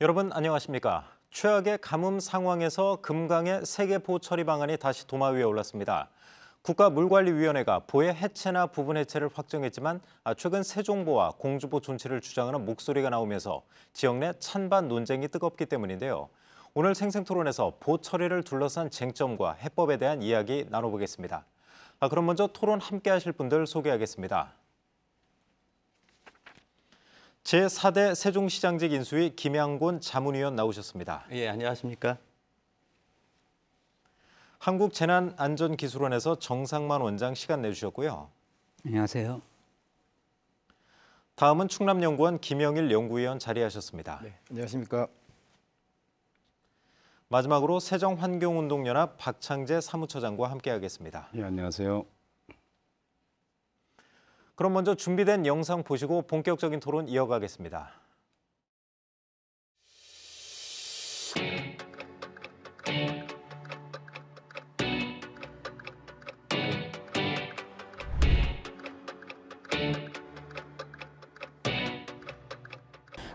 여러분 안녕하십니까? 최악의 가뭄 상황에서 금강의 세계보 처리 방안이 다시 도마 위에 올랐습니다. 국가물관리위원회가 보해 해체나 부분 해체를 확정했지만 최근 세종보와 공주보 존치를 주장하는 목소리가 나오면서 지역 내 찬반 논쟁이 뜨겁기 때문인데요. 오늘 생생토론에서 보 처리를 둘러싼 쟁점과 해법에 대한 이야기 나눠보겠습니다. 그럼 먼저 토론 함께 하실 분들 소개하겠습니다. 제4대 세종시장직 인수위 김양곤 자문위원 나오셨습니다. 예, 안녕하십니까? 한국재난안전기술원에서 정상만 원장 시간 내주셨고요. 안녕하세요. 다음은 충남연구원 김영일 연구위원 자리하셨습니다. 네, 안녕하십니까? 마지막으로 세정환경운동연합 박창재 사무처장과 함께하겠습니다. 예, 안녕하세요. 그럼 먼저 준비된 영상 보시고 본격적인 토론 이어가겠습니다.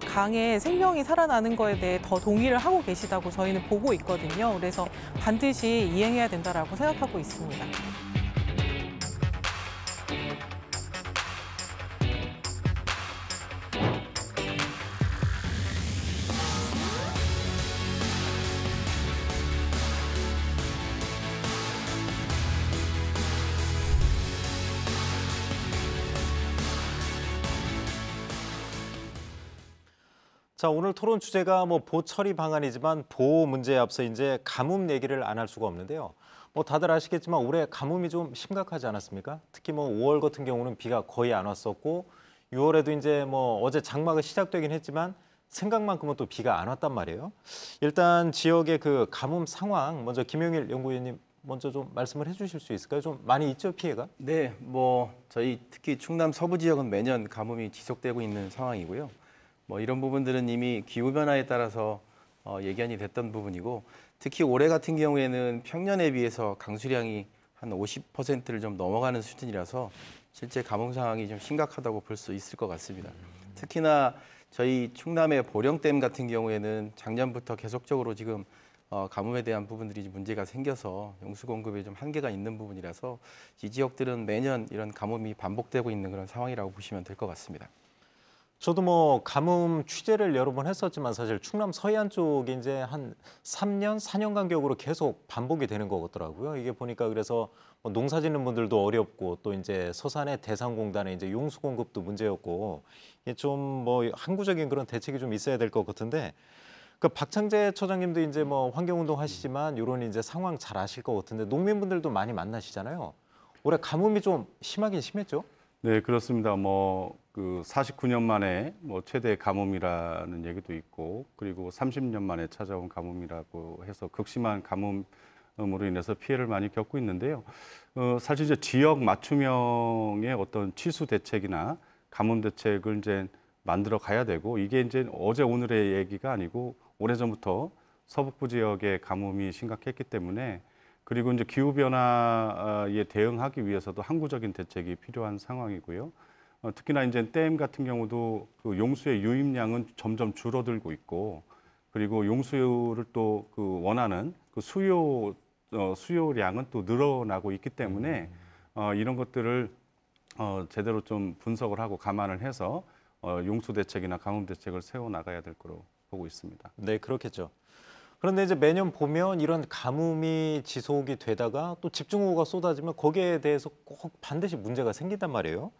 강에 생명이 살아나는 거에 대해 더 동의를 하고 계시다고 저희는 보고 있거든요. 그래서 반드시 이행해야 된다고 생각하고 있습니다. 자, 오늘 토론 주제가 보 처리 방안이지만 보호 문제에 앞서 이제 가뭄 얘기를 안 할 수가 없는데요. 다들 아시겠지만 올해 가뭄이 좀 심각하지 않았습니까? 특히 5월 같은 경우는 비가 거의 안 왔었고 6월에도 이제 어제 장마가 시작되긴 했지만 생각만큼은 또 비가 안 왔단 말이에요. 일단 지역의 그 가뭄 상황 먼저 김영일 연구위원님 먼저 좀 말씀을 해주실 수 있을까요? 좀 많이 있죠, 피해가? 네, 저희 특히 충남 서부 지역은 매년 가뭄이 지속되고 있는 상황이고요. 이런 부분들은 이미 기후변화에 따라서 예견이 됐던 부분이고 특히 올해 같은 경우에는 평년에 비해서 강수량이 한 50%를 좀 넘어가는 수준이라서 실제 가뭄 상황이 좀 심각하다고 볼 수 있을 것 같습니다. 특히나 저희 충남의 보령댐 같은 경우에는 작년부터 계속적으로 지금 가뭄에 대한 부분들이 문제가 생겨서 용수 공급에 좀 한계가 있는 부분이라서 이 지역들은 매년 이런 가뭄이 반복되고 있는 그런 상황이라고 보시면 될 것 같습니다. 저도 가뭄 취재를 여러 번 했었지만 사실 충남 서해안 쪽이 이제 한 3년, 4년 간격으로 계속 반복이 되는 것 같더라고요. 이게 보니까 그래서 농사 짓는 분들도 어렵고 또 이제 서산의 대상공단의 이제 용수 공급도 문제였고 이게 좀 항구적인 그런 대책이 좀 있어야 될 것 같은데 그 박창재 처장님도 이제 환경운동 하시지만 이런 이제 상황 잘 아실 것 같은데 농민분들도 많이 만나시잖아요. 올해 가뭄이 좀 심하긴 심했죠? 네, 그렇습니다. 그 49년 만에 최대 가뭄이라는 얘기도 있고 그리고 30년 만에 찾아온 가뭄이라고 해서 극심한 가뭄으로 인해서 피해를 많이 겪고 있는데요. 사실 이제 지역 맞춤형의 어떤 치수 대책이나 가뭄 대책을 이제 만들어 가야 되고 이게 이제 어제 오늘의 얘기가 아니고 오래전부터 서북부 지역의 가뭄이 심각했기 때문에 그리고 이제 기후 변화에 대응하기 위해서도 항구적인 대책이 필요한 상황이고요. 특히나 이제 댐 같은 경우도 그 용수의 유입량은 점점 줄어들고 있고 그리고 용수를 또 그 원하는 그 수요량은 또 늘어나고 있기 때문에 이런 것들을 제대로 좀 분석을 하고 감안을 해서 용수 대책이나 가뭄 대책을 세워 나가야 될 거로 보고 있습니다. 네, 그렇겠죠. 그런데 이제 매년 보면 이런 가뭄이 지속이 되다가 또 집중호우가 쏟아지면 거기에 대해서 꼭 반드시 문제가 생긴단 말이에요.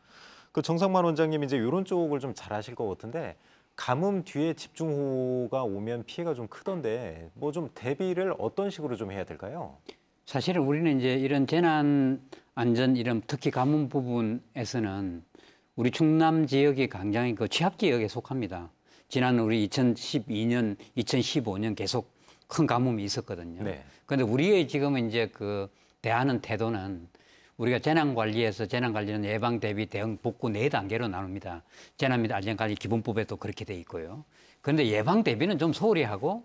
그 정상만 원장님 이제 이런 쪽을 좀 잘 아실 것 같은데 가뭄 뒤에 집중호우가 오면 피해가 좀 크던데 좀 대비를 어떤 식으로 좀 해야 될까요? 사실은 우리는 이제 이런 재난 안전 이런 특히 가뭄 부분에서는 우리 충남 지역이 굉장히 그 취약 지역에 속합니다. 지난 우리 2012년, 2015년 계속 큰 가뭄이 있었거든요. 네. 그런데 우리의 지금은 이제 그 대하는 태도는 우리가 재난관리에서 재난관리는 예방, 대비, 대응, 복구 4단계로 나눕니다. 재난 및 안전관리 기본법에도 그렇게 돼 있고요. 그런데 예방, 대비는 좀 소홀히 하고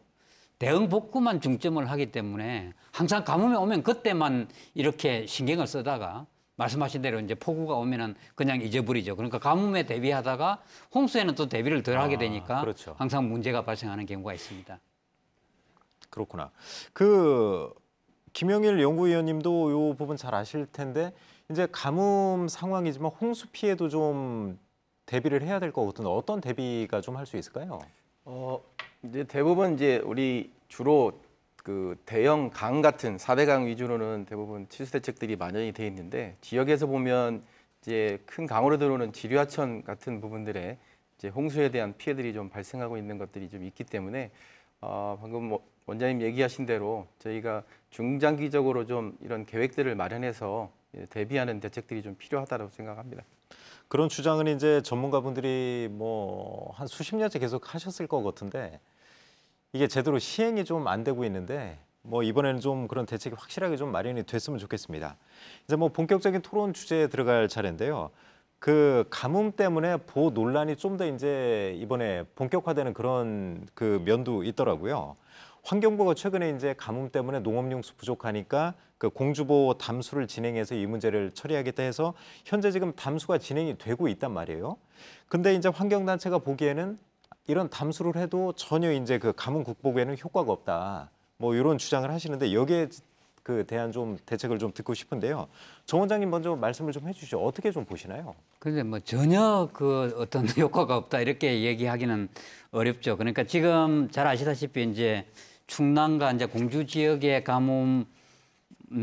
대응, 복구만 중점을 하기 때문에 항상 가뭄이 오면 그때만 이렇게 신경을 쓰다가 말씀하신 대로 이제 폭우가 오면은 그냥 잊어버리죠. 그러니까 가뭄에 대비하다가 홍수에는 또 대비를 덜 하게 되니까 그렇죠. 항상 문제가 발생하는 경우가 있습니다. 그렇구나. 김영일 연구위원님도 이 부분 잘 아실 텐데 이제 가뭄 상황이지만 홍수 피해도 좀 대비를 해야 될 것 같은데 어떤 대비가 좀 할 수 있을까요? 이제 대부분 이제 우리 주로 그 대형 강 같은 4대강 위주로는 대부분 치수 대책들이 마련이 돼 있는데 지역에서 보면 이제 큰 강으로 들어오는 지류하천 같은 부분들에 이제 홍수에 대한 피해들이 좀 발생하고 있는 것들이 좀 있기 때문에 방금 원장님 얘기하신 대로 저희가 중장기적으로 좀 이런 계획들을 마련해서 대비하는 대책들이 좀 필요하다고 생각합니다. 그런 주장은 이제 전문가분들이 뭐 한 수십 년째 계속 하셨을 것 같은데 이게 제대로 시행이 좀 안 되고 있는데 뭐 이번에는 좀 그런 대책이 확실하게 좀 마련이 됐으면 좋겠습니다. 이제 뭐 본격적인 토론 주제에 들어갈 차례인데요. 그 가뭄 때문에 보호 논란이 좀 더 이제 이번에 본격화되는 그런 그 면도 있더라고요. 환경부가 최근에 이제 가뭄 때문에 농업용수 부족하니까 그 공주보호 담수를 진행해서 이 문제를 처리하겠다 해서 현재 지금 담수가 진행이 되고 있단 말이에요. 근데 이제 환경단체가 보기에는 이런 담수를 해도 전혀 이제 그 가뭄 극복에는 효과가 없다. 뭐 이런 주장을 하시는데 여기에 그 대한 좀 대책을 좀 듣고 싶은데요. 정 원장님 먼저 말씀을 좀 해주시죠. 어떻게 좀 보시나요? 그런데 뭐 전혀 그 어떤 효과가 없다 이렇게 얘기하기는 어렵죠. 그러니까 지금 잘 아시다시피 이제 충남과 이제 공주 지역의 가뭄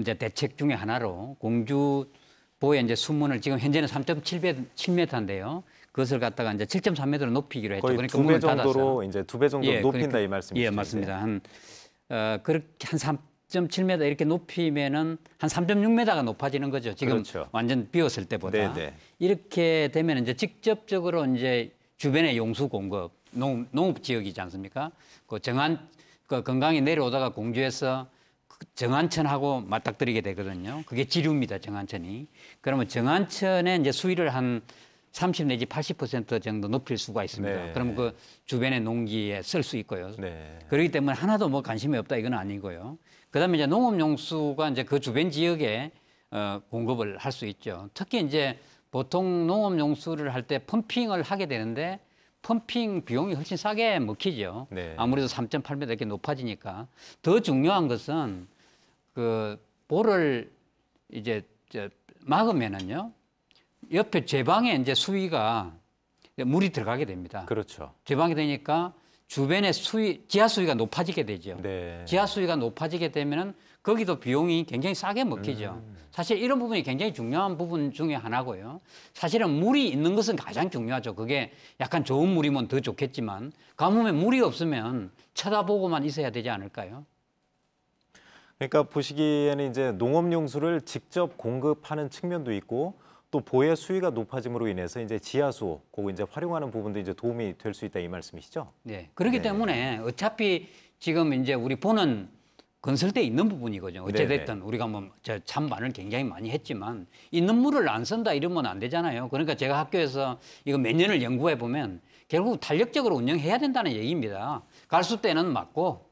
이제 대책 중에 하나로 공주보의 이제 수문을 지금 현재는 3.7m인데요. 그것을 갖다가 이제 7.3m로 높이기로 했죠. 거의 그러니까 2배 정도로 이제 2배 정도 높인다 그러니까, 이 말씀이시죠? 예, 맞습니다. 그렇게 한 3.7m 이렇게 높이면은 한 3.6m가 높아지는 거죠. 지금 그렇죠. 완전 비웠을 때보다. 네네. 이렇게 되면 이제 직접적으로 이제 주변의 용수 공급, 농업 지역이지 않습니까? 그 건강이 내려오다가 공주에서 정안천하고 맞닥뜨리게 되거든요. 그게 지류입니다, 정안천이. 그러면 정안천에 이제 수위를 한 30 내지 80% 정도 높일 수가 있습니다. 네. 그러면 그 주변의 농기에 쓸 수 있고요. 네. 그렇기 때문에 하나도 뭐 관심이 없다 이건 아니고요. 그다음에 이제 농업용수가 이제 그 주변 지역에 공급을 할 수 있죠. 특히 이제 보통 농업용수를 할 때 펌핑을 하게 되는데 펌핑 비용이 훨씬 싸게 먹히죠. 네. 아무래도 3.8m 이렇게 높아지니까. 더 중요한 것은 그 볼을 이제 막으면은요. 옆에 제방에 이제 수위가 물이 들어가게 됩니다. 그렇죠. 제방이 되니까 주변의 지하 수위가 높아지게 되죠. 네. 지하 수위가 높아지게 되면은 거기도 비용이 굉장히 싸게 먹히죠. 사실 이런 부분이 굉장히 중요한 부분 중에 하나고요. 사실은 물이 있는 것은 가장 중요하죠. 그게 약간 좋은 물이면 더 좋겠지만 가뭄에 물이 없으면 쳐다보고만 있어야 되지 않을까요? 그러니까 보시기에는 이제 농업용수를 직접 공급하는 측면도 있고 또 보의 수위가 높아짐으로 인해서 이제 지하수, 그거 이제 활용하는 부분도 이제 도움이 될 수 있다 이 말씀이시죠? 네. 그렇기 네. 때문에 어차피 지금 이제 우리 보는 건설돼 있는 부분이거든요. 어찌됐든 네네. 우리가 뭐 찬반을 굉장히 많이 했지만 있는 물을 안 쓴다 이러면 안 되잖아요. 그러니까 제가 학교에서 이거 몇 년을 연구해 보면 결국 탄력적으로 운영해야 된다는 얘기입니다. 갈수 때는 막고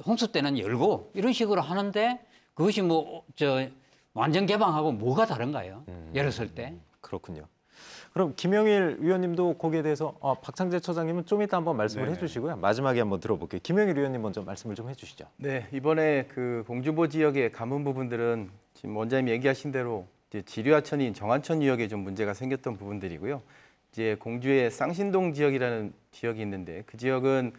홍수 때는 열고 이런 식으로 하는데 그것이 완전 개방하고 뭐가 다른가요? 열었을 때. 그렇군요. 그럼 김영일 위원님도 거기에 대해서 박창재 처장님은 좀 이따 한번 말씀을 해주시고요. 마지막에 한번 들어볼게요. 김영일 위원님 먼저 말씀을 좀 해주시죠. 네, 이번에 그 공주보 지역의 가뭄 부분들은 지금 원장님 얘기하신 대로 이제 지류하천인 정안천 유역에 좀 문제가 생겼던 부분들이고요. 이제 공주의 쌍신동 지역이라는 지역이 있는데 그 지역은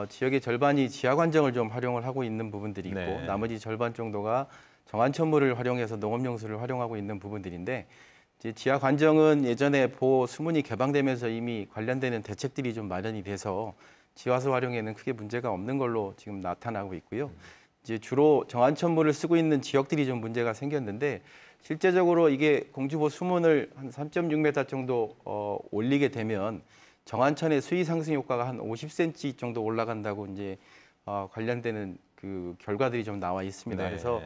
지역의 절반이 지하 관정을 좀 활용을 하고 있는 부분들이 있고 네. 나머지 절반 정도가 정안천물을 활용해서 농업용수를 활용하고 있는 부분들인데 이제 지하 관정은 예전에 보호 수문이 개방되면서 이미 관련되는 대책들이 좀 마련이 돼서 지하수 활용에는 크게 문제가 없는 걸로 지금 나타나고 있고요. 이제 주로 정안천물을 쓰고 있는 지역들이 좀 문제가 생겼는데 실제적으로 이게 공주보 수문을 한 3.6m 정도 올리게 되면 정안천의 수위 상승 효과가 한 50cm 정도 올라간다고 이제 관련되는 그 결과들이 좀 나와 있습니다. 네. 그래서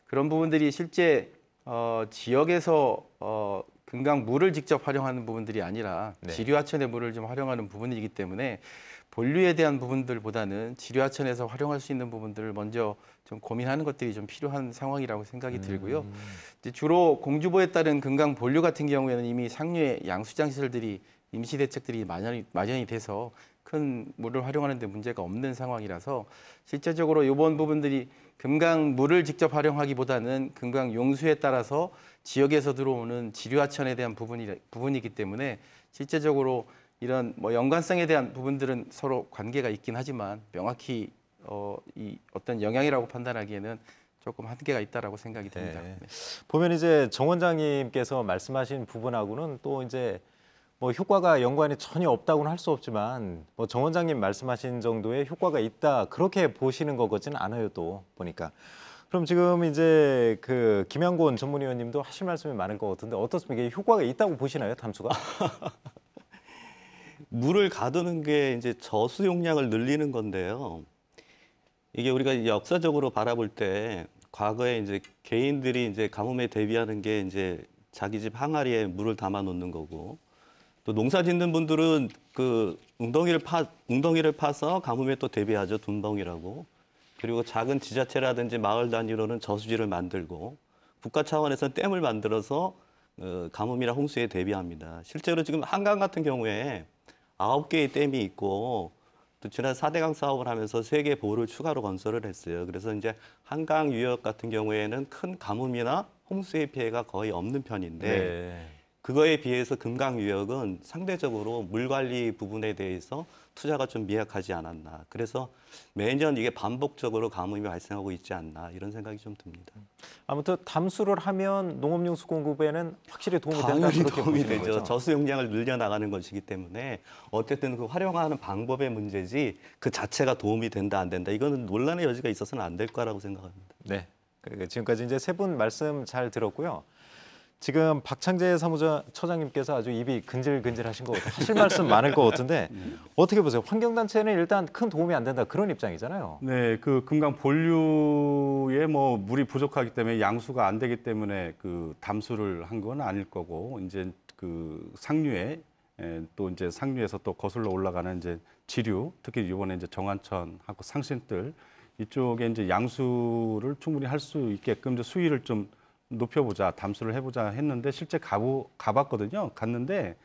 그런 부분들이 실제 지역에서 금강물을 직접 활용하는 부분들이 아니라 네. 지류하천의 물을 좀 활용하는 부분이기 때문에 본류에 대한 부분들보다는 지류하천에서 활용할 수 있는 부분들을 먼저 좀 고민하는 것들이 좀 필요한 상황이라고 생각이 들고요. 이제 주로 공주보에 따른 금강 본류 같은 경우에는 이미 상류에 양수장 시설들이 임시 대책들이 마련이 돼서 큰 물을 활용하는 데 문제가 없는 상황이라서 실제적으로 이번 부분들이 금강 물을 직접 활용하기보다는 금강 용수에 따라서 지역에서 들어오는 지류하천에 대한 부분이기 때문에 실제적으로 이런 뭐 연관성에 대한 부분들은 서로 관계가 있긴 하지만 명확히 이 어떤 영향이라고 판단하기에는 조금 한계가 있다라고 생각이 듭니다. 네. 네. 보면 이제 정 원장님께서 말씀하신 부분하고는 또 이제 뭐 효과가 연관이 전혀 없다고는 할 수 없지만 뭐 정 원장님 말씀하신 정도의 효과가 있다 그렇게 보시는 거거지는 않아요 또 보니까. 그럼 지금 이제 그 김양곤 전문위원님도 하실 말씀이 많을 것 같은데 어떻습니까? 이게 효과가 있다고 보시나요 담수가? 물을 가두는 게 이제 저수 용량을 늘리는 건데요. 이게 우리가 역사적으로 바라볼 때 과거에 이제 개인들이 이제 가뭄에 대비하는 게 이제 자기 집 항아리에 물을 담아 놓는 거고 또 농사 짓는 분들은 그 웅덩이를 파서 가뭄에 또 대비하죠. 둔벙이라고. 그리고 작은 지자체라든지 마을 단위로는 저수지를 만들고 국가 차원에서는 댐을 만들어서 가뭄이나 홍수에 대비합니다. 실제로 지금 한강 같은 경우에 9개의 댐이 있고 또 지난 4대강 사업을 하면서 3개 보를 추가로 건설을 했어요. 그래서 이제 한강 유역 같은 경우에는 큰 가뭄이나 홍수의 피해가 거의 없는 편인데 네. 그거에 비해서 금강 유역은 상대적으로 물 관리 부분에 대해서 투자가 좀 미약하지 않았나. 그래서 매년 이게 반복적으로 가뭄이 발생하고 있지 않나 이런 생각이 좀 듭니다. 아무튼 담수를 하면 농업용수 공급에는 확실히 도움이 된다 당연히 그렇게 도움이 보시는 되죠. 거죠? 저수 용량을 늘려나가는 것이기 때문에 어쨌든 그 활용하는 방법의 문제지 그 자체가 도움이 된다 안 된다 이거는 논란의 여지가 있어서는 안 될 거라고 생각합니다. 네. 지금까지 이제 세 분 말씀 잘 들었고요. 지금 박창재 사무처장님께서 아주 입이 근질근질하신 것 같아요. 하실 말씀 많을 것 같은데 어떻게 보세요? 환경단체는 일단 큰 도움이 안 된다 그런 입장이잖아요. 네, 그 금강 본류에 뭐 물이 부족하기 때문에 양수가 안 되기 때문에 그 담수를 한 건 아닐 거고 이제 그 상류에 또 이제 상류에서 또 거슬러 올라가는 이제 지류, 특히 이번에 이제 정안천하고 상신들 이쪽에 이제 양수를 충분히 할 수 있게끔 이제 수위를 좀 높여보자, 담수를 해보자 했는데 실제 가봤거든요. 갔는데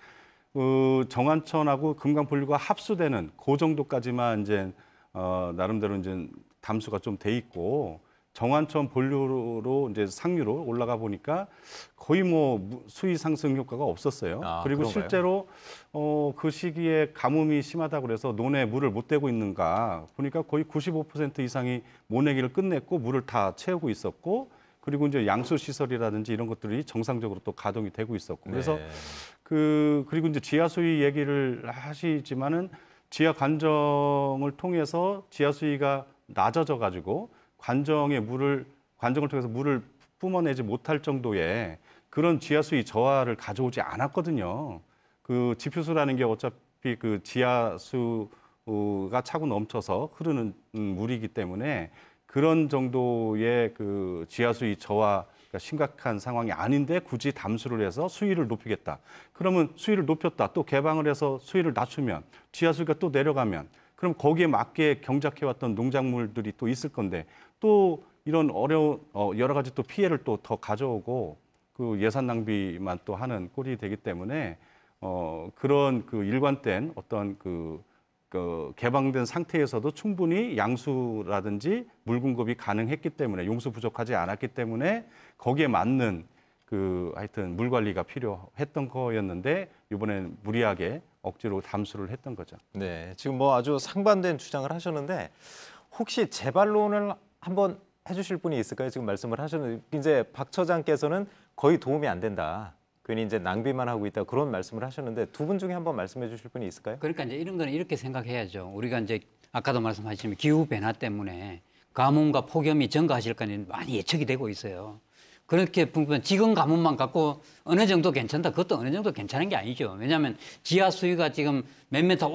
정안천하고 금강 본류가 합수되는 그 정도까지만 이제 나름대로 이제 담수가 좀 돼 있고 정안천 본류로 이제 상류로 올라가 보니까 거의 뭐 수위 상승 효과가 없었어요. 그리고 그런가요? 실제로 그 시기에 가뭄이 심하다고 그래서 논에 물을 못 대고 있는가 보니까 거의 95% 이상이 모내기를 끝냈고 물을 다 채우고 있었고 그리고 이제 양수 시설이라든지 이런 것들이 정상적으로 또 가동이 되고 있었고 그래서 네. 그리고 이제 지하 수위 얘기를 하시지만은 지하 관정을 통해서 지하 수위가 낮아져 가지고 관정을 통해서 물을 뿜어내지 못할 정도의 그런 지하 수위 저하를 가져오지 않았거든요. 그 지표수라는 게 어차피 그 지하 수가 차고 넘쳐서 흐르는 물이기 때문에 그런 정도의 그 지하 수위 저하가 심각한 상황이 아닌데 굳이 담수를 해서 수위를 높이겠다. 그러면 수위를 높였다. 또 개방을 해서 수위를 낮추면 지하 수위가 또 내려가면 그럼 거기에 맞게 경작해왔던 농작물들이 또 있을 건데 또 이런 어려운 여러 가지 또 피해를 또 더 가져오고 그 예산 낭비만 또 하는 꼴이 되기 때문에 그런 그 일관된 어떤 그 개방된 상태에서도 충분히 양수라든지 물 공급이 가능했기 때문에 용수 부족하지 않았기 때문에 거기에 맞는 그 하여튼 물 관리가 필요했던 거였는데 이번엔 무리하게 억지로 담수를 했던 거죠. 네, 지금 뭐 아주 상반된 주장을 하셨는데 혹시 재반론을 한번 해주실 분이 있을까요? 지금 말씀을 하셨는데 이제 박 처장께서는 거의 도움이 안 된다. 괜히 이제 낭비만 하고 있다 그런 말씀을 하셨는데 두 분 중에 한번 말씀해 주실 분이 있을까요? 그러니까 이제 이런 거는 이렇게 생각해야죠. 우리가 이제 아까도 말씀하셨지만 기후 변화 때문에 가뭄과 폭염이 증가하실 거는 많이 예측이 되고 있어요. 그렇게 보면 지금 가뭄만 갖고 어느 정도 괜찮다. 그것도 어느 정도 괜찮은 게 아니죠. 왜냐하면 지하 수위가 지금 몇 미터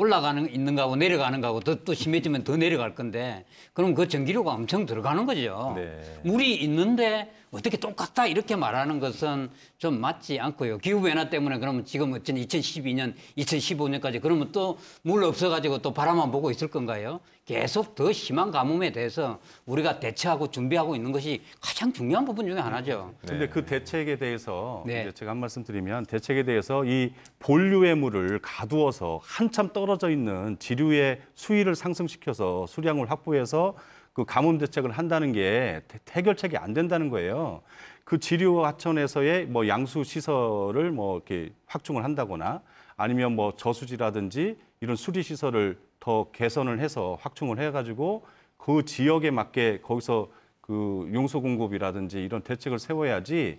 있는 거하고 내려가는 거하고 또 심해지면 더 내려갈 건데 그럼 그 전기료가 엄청 들어가는 거죠. 네. 물이 있는데 어떻게 똑같다 이렇게 말하는 것은 좀 맞지 않고요. 기후변화 때문에 그러면 지금 어쨌든 2012년, 2015년까지 그러면 또 물 없어가지고 또 바라만 보고 있을 건가요? 계속 더 심한 가뭄에 대해서 우리가 대처하고 준비하고 있는 것이 가장 중요한 부분 중에 하나죠. 근데 그 대책에 대해서 네. 이제 제가 한 말씀 드리면 대책에 대해서 이 본류의 물을 가두어서 한참 떨어져 있는 지류의 수위를 상승시켜서 수량을 확보해서 그 가뭄 대책을 한다는 게 해결책이 안 된다는 거예요. 그 지류 하천에서의 뭐 양수 시설을 뭐 이렇게 확충을 한다거나 아니면 뭐 저수지라든지 이런 수리 시설을 더 개선을 해서 확충을 해가지고 그 지역에 맞게 거기서 그 용수 공급이라든지 이런 대책을 세워야지.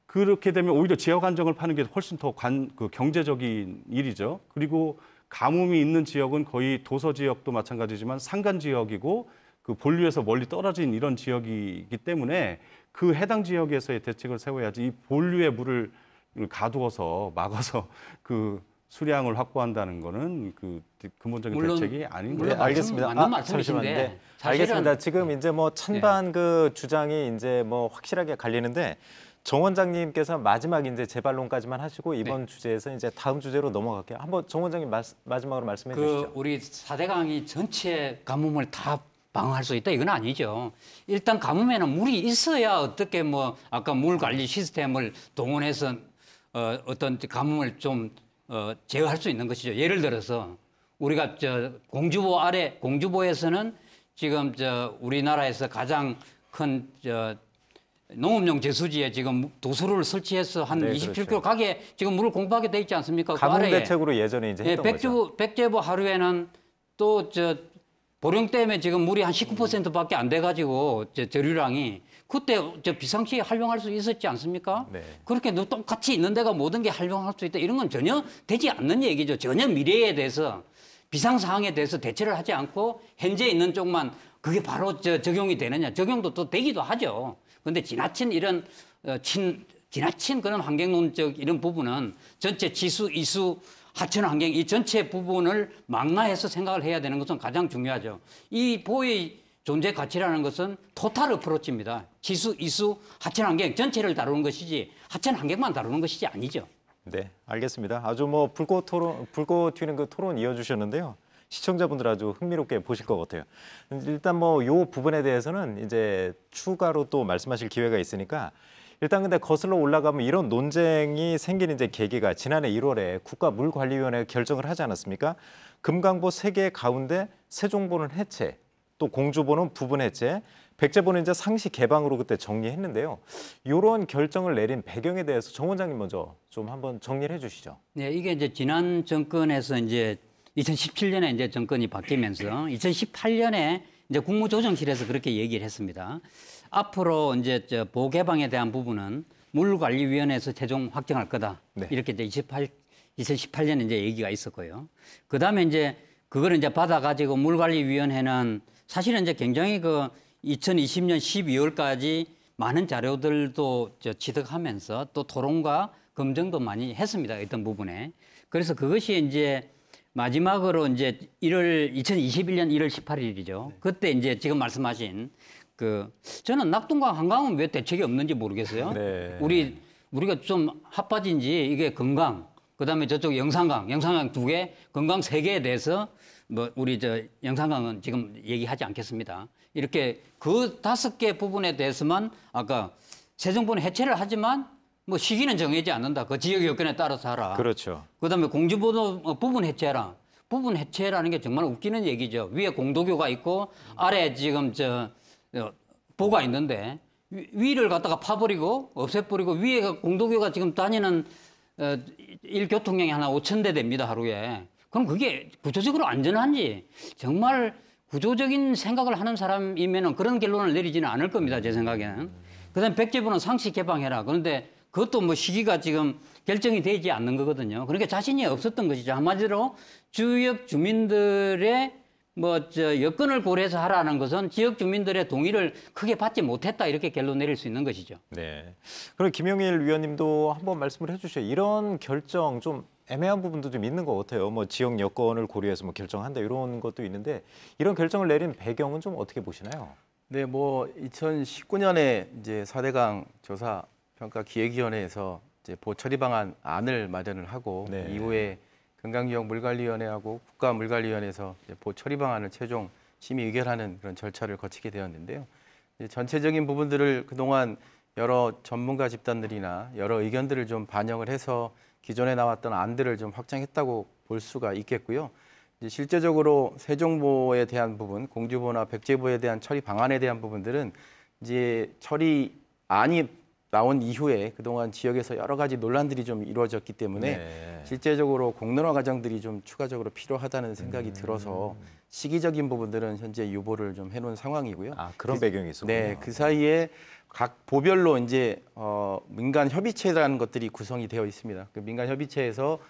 그렇게 되면 오히려 지역 안정을 파는 게 훨씬 더 그 경제적인 일이죠. 그리고 가뭄이 있는 지역은 거의 도서 지역도 마찬가지지만 산간 지역이고 그 본류에서 멀리 떨어진 이런 지역이기 때문에 그 해당 지역에서의 대책을 세워야지 이 본류의 물을 가두어서 막아서 그 수량을 확보한다는 거는 그 근본적인 물론- 대책이 아닌 물론 거예요. 네, 알겠습니다. 맞는 말씀이신데 잠시만요. 네, 사실은- 알겠습니다. 지금 이제 뭐 찬반 그 주장이 이제 뭐 확실하게 갈리는데 정 원장님께서 마지막 이제 재반론까지만 하시고 이번 주제에서 이제 다음 주제로 넘어갈게요. 한번 정 원장님 마지막으로 말씀해 주시죠. 우리 4대강이 전체 가뭄을 다 방어할 수 있다 이건 아니죠. 일단 가뭄에는 물이 있어야 어떻게 뭐 아까 물 관리 시스템을 동원해서 어떤 가뭄을 좀 제어할 수 있는 것이죠. 예를 들어서 우리가 공주보에서는 지금 우리나라에서 가장 큰 농업용 제수지에 지금 도수를 설치해서 한 네, 27km 그렇죠. 가게 지금 물을 공급하게 돼 있지 않습니까? 그 가뭄 아래에. 대책으로 예전에 이제 했던 거죠. 백제보 하루에는 또 보령댐에 지금 물이 한 19%밖에 안 돼가지고 저류량이 그때 비상시에 활용할 수 있었지 않습니까? 네. 그렇게 똑같이 있는 데가 모든 게 활용할 수 있다 이런 건 전혀 되지 않는 얘기죠. 전혀 미래에 대해서 비상 상황에 대해서 대처를 하지 않고 현재 있는 쪽만 그게 바로 적용이 되느냐? 적용도 또 되기도 하죠. 그런데 지나친 이런 지나친 그런 환경론적 이런 부분은 전체 지수, 이수, 하천 환경 이 전체 부분을 망라해서 생각을 해야 되는 것은 가장 중요하죠. 이 보의 존재 가치라는 것은 토탈 어프로치입니다. 지수, 이수, 하천 환경 전체를 다루는 것이지 하천 환경만 다루는 것이지 아니죠. 네, 알겠습니다. 아주 뭐 불꽃 튀는 그 토론 이어주셨는데요. 시청자분들 아주 흥미롭게 보실 것 같아요. 일단 뭐 요 부분에 대해서는 이제 추가로 또 말씀하실 기회가 있으니까 일단 근데 거슬러 올라가면 이런 논쟁이 생긴 이제 계기가 지난해 1월에 국가물관리위원회가 결정을 하지 않았습니까? 금강보 3개 가운데 세종보는 해체, 또 공주보는 부분 해체, 백제보는 이제 상시 개방으로 그때 정리했는데요. 이런 결정을 내린 배경에 대해서 정 원장님 먼저 좀 한번 정리를 해주시죠. 네, 이게 이제 지난 정권에서 이제 2017년에 이제 정권이 바뀌면서 2018년에 이제 국무조정실에서 그렇게 얘기를 했습니다. 앞으로 이제 보호 개방에 대한 부분은 물관리위원회에서 최종 확정할 거다. 네. 이렇게 이제 2018년에 이제 얘기가 있었고요. 그 다음에 이제 그거를 이제 받아가지고 물관리위원회는 사실은 이제 굉장히 2020년 12월까지 많은 자료들도 취득하면서 또 토론과 검증도 많이 했습니다. 어떤 부분에. 그래서 그것이 이제 마지막으로 이제 2021년 1월 18일이죠. 그때 이제 지금 말씀하신 저는 낙동강 한강은 왜 대책이 없는지 모르겠어요. 네. 우리가 좀 핫바지인지 이게 금강, 그다음에 저쪽 영산강 2개, 금강 3개에 대해서 뭐 우리 영산강은 지금 얘기하지 않겠습니다. 이렇게 그 5개 부분에 대해서만 아까 세종보는 해체를 하지만 뭐 시기는 정해지 않는다. 그 지역 여건에 따라서 하라. 그렇죠. 그다음에 공주보도 부분 해체해라. 부분 해체라는 게 정말 웃기는 얘기죠. 위에 공도교가 있고 아래 지금 보가 있는데 위를 갖다가 파버리고 없애버리고 위에 공도교가 지금 다니는 일교통량이 한 5,000대 됩니다 하루에. 그럼 그게 구조적으로 안전한지 정말 구조적인 생각을 하는 사람이면은 그런 결론을 내리지는 않을 겁니다 제 생각에는. 그다음에 백제보는 상시 개방해라. 그런데 그것도 뭐 시기가 지금 결정이 되지 않는 거거든요. 그러니까 자신이 없었던 것이죠. 한마디로 지역 주민들의 여건을 고려해서 하라는 것은 지역 주민들의 동의를 크게 받지 못했다 이렇게 결론 내릴 수 있는 것이죠. 네. 그럼 김영일 위원님도 한번 말씀을 해주시죠. 이런 결정 좀 애매한 부분도 좀 있는 것 같아요. 뭐 지역 여건을 고려해서 뭐 결정한다 이런 것도 있는데 이런 결정을 내린 배경은 좀 어떻게 보시나요? 네, 뭐 2019년에 이제 4대강 조사 평가 기획위원회에서 이제 보처리 방안 안을 마련을 하고 네. 이후에 금강지역 물관리위원회하고 국가물관리위원회에서 이제 보처리 방안을 최종 심의 의결하는 그런 절차를 거치게 되었는데요. 이제 전체적인 부분들을 그동안 여러 전문가 집단들이나 여러 의견들을 좀 반영을 해서 기존에 나왔던 안들을 좀 확장했다고 볼 수가 있겠고요. 이제 실제적으로 세종보에 대한 부분, 공주보나 백제보에 대한 처리 방안에 대한 부분들은 이제 처리 안이 나온 이후에 그동안 지역에서 여러 가지 논란들이 좀 이루어졌기 때문에 네. 실제적으로 공론화 과정들이 좀 추가적으로 필요하다는 생각이 들어서 시기적인 부분들은 현재 유보를 좀 해놓은 상황이고요. 아, 그런 배경이 있었군요. 네, 그 사이에 각 보별로 이제 민간 협의체라는 것들이 구성이 되어 있습니다. 그 민간 협의체에서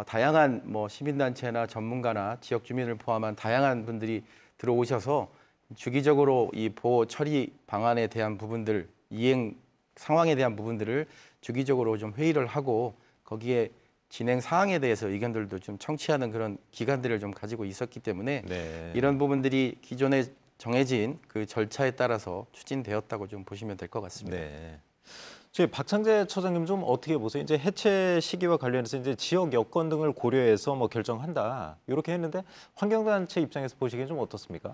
다양한 뭐 시민단체나 전문가나 지역 주민을 포함한 다양한 분들이 들어오셔서 주기적으로 이 보호 처리 방안에 대한 부분들, 이행 상황에 대한 부분들을 주기적으로 좀 회의를 하고 거기에 진행 사항에 대해서 의견들도 좀 청취하는 그런 기관들을 좀 가지고 있었기 때문에 네. 이런 부분들이 기존에 정해진 그 절차에 따라서 추진되었다고 좀 보시면 될 것 같습니다. 네. 저희 박창재 처장님 좀 어떻게 보세요? 이제 해체 시기와 관련해서 이제 지역 여건 등을 고려해서 뭐 결정한다 이렇게 했는데 환경단체 입장에서 보시기엔 좀 어떻습니까?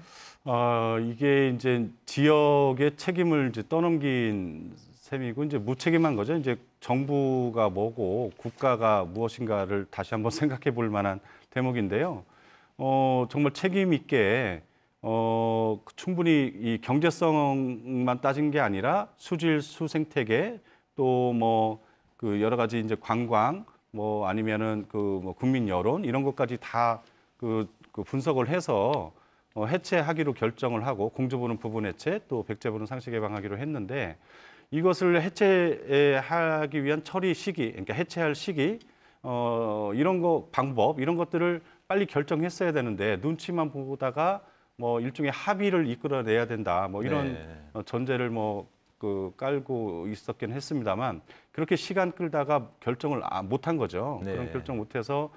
이게 이제 지역의 책임을 이제 떠넘긴 셈이고 이제 무책임한 거죠. 이제 정부가 뭐고 국가가 무엇인가를 다시 한번 생각해 볼 만한 대목인데요. 정말 책임 있게 충분히 이 경제성만 따진 게 아니라 수질, 수생태계 또 뭐 그 여러 가지 이제 관광 뭐 아니면은 그 뭐 국민 여론 이런 것까지 다 그 분석을 해서 해체하기로 결정을 하고 공주보는 부분 해체 또 백제보는 상시 개방하기로 했는데 이것을 해체하기 위한 처리 시기, 그러니까 해체할 시기 이런 거 방법 이런 것들을 빨리 결정했어야 되는데 눈치만 보다가 뭐 일종의 합의를 이끌어내야 된다. 뭐 이런 전제를 뭐 그 깔고 있었긴 했습니다만 그렇게 시간 끌다가 결정을 못한 거죠. 네. 그런 결정 못해서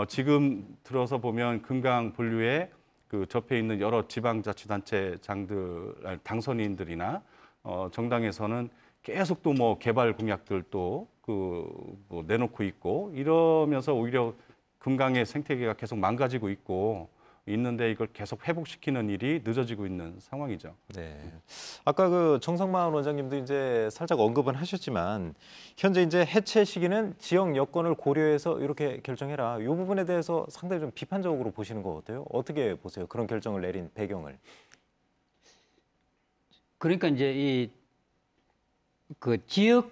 지금 들어서 보면 금강 본류에 그 접해 있는 여러 지방자치단체장들, 당선인들이나 정당에서는 계속 또 뭐 개발 공약들 또 뭐 내놓고 있고 이러면서 오히려 금강의 생태계가 계속 망가지고 있는데 이걸 계속 회복시키는 일이 늦어지고 있는 상황이죠. 네. 아까 그 정성만 원장님도 이제 살짝 언급은 하셨지만 현재 이제 해체 시기는 지역 여건을 고려해서 이렇게 결정해라. 이 부분에 대해서 상당히 좀 비판적으로 보시는 거 어때요? 어떻게 보세요? 그런 결정을 내린 배경을. 그러니까 이제 이 그 지역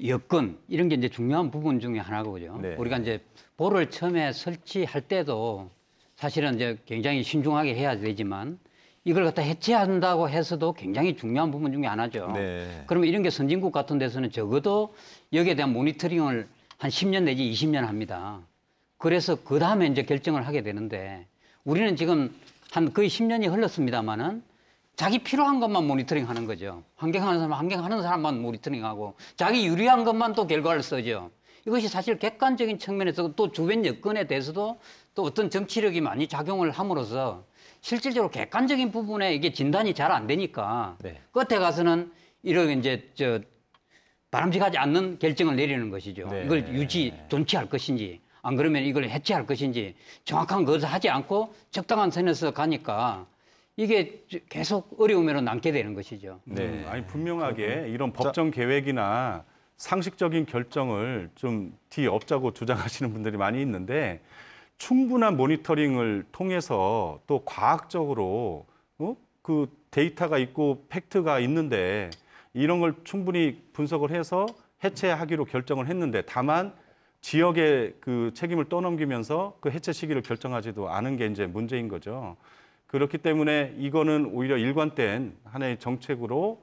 여건 이런 게 이제 중요한 부분 중에 하나거든요. 네. 우리가 이제 보를 처음에 설치할 때도 사실은 이제 굉장히 신중하게 해야 되지만 이걸 갖다 해체한다고 해서도 굉장히 중요한 부분 중에 하나죠. 네. 그러면 이런 게 선진국 같은 데서는 적어도 여기에 대한 모니터링을 한 10년 내지 20년 합니다. 그래서 그 다음에 이제 결정을 하게 되는데 우리는 지금 한 거의 10년이 흘렀습니다만은 자기 필요한 것만 모니터링 하는 거죠. 환경하는 사람만 모니터링하고 자기 유리한 것만 또 결과를 써죠. 이것이 사실 객관적인 측면에서 또 주변 여건에 대해서도 또 어떤 정치력이 많이 작용을 함으로써 실질적으로 객관적인 부분에 이게 진단이 잘 안 되니까 네. 끝에 가서는 이런 이제 바람직하지 않는 결정을 내리는 것이죠. 네. 이걸 존치할 것인지 안 그러면 이걸 해체할 것인지 정확한 것을 하지 않고 적당한 선에서 가니까 이게 계속 어려움으로 남게 되는 것이죠. 네. 아니 분명하게 이런 법정 계획이나 상식적인 결정을 좀 뒤엎자고 주장하시는 분들이 많이 있는데 충분한 모니터링을 통해서 또 과학적으로 그 데이터가 있고 팩트가 있는데 이런 걸 충분히 분석을 해서 해체하기로 결정을 했는데 다만 지역의 그 책임을 떠넘기면서 그 해체 시기를 결정하지도 않은 게 이제 문제인 거죠. 그렇기 때문에 이거는 오히려 일관된 하나의 정책으로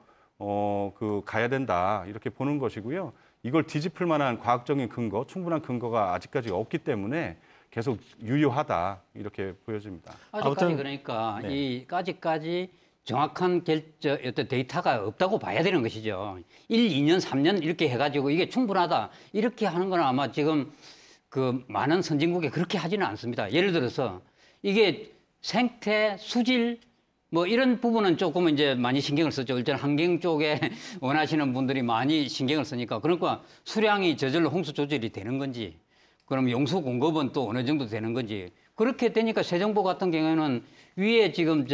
가야 된다 이렇게 보는 것이고요. 이걸 뒤집을 만한 과학적인 근거, 충분한 근거가 아직까지 없기 때문에 계속 유효하다 이렇게 보여집니다. 아직까지 아무튼, 그러니까 네. 아직까지 정확한 어떤 데이터가 없다고 봐야 되는 것이죠. 1, 2년, 3년 이렇게 해가지고 이게 충분하다 이렇게 하는 건 아마 지금 그 많은 선진국에 그렇게 하지는 않습니다. 예를 들어서 이게 생태, 수질 뭐 이런 부분은 조금 이제 많이 신경을 썼죠. 일단 환경 쪽에 원하시는 분들이 많이 신경을 쓰니까 그러니까 수량이 저절로 홍수 조절이 되는 건지 그럼 용수 공급은 또 어느 정도 되는 건지 그렇게 되니까 세정보 같은 경우에는 위에 지금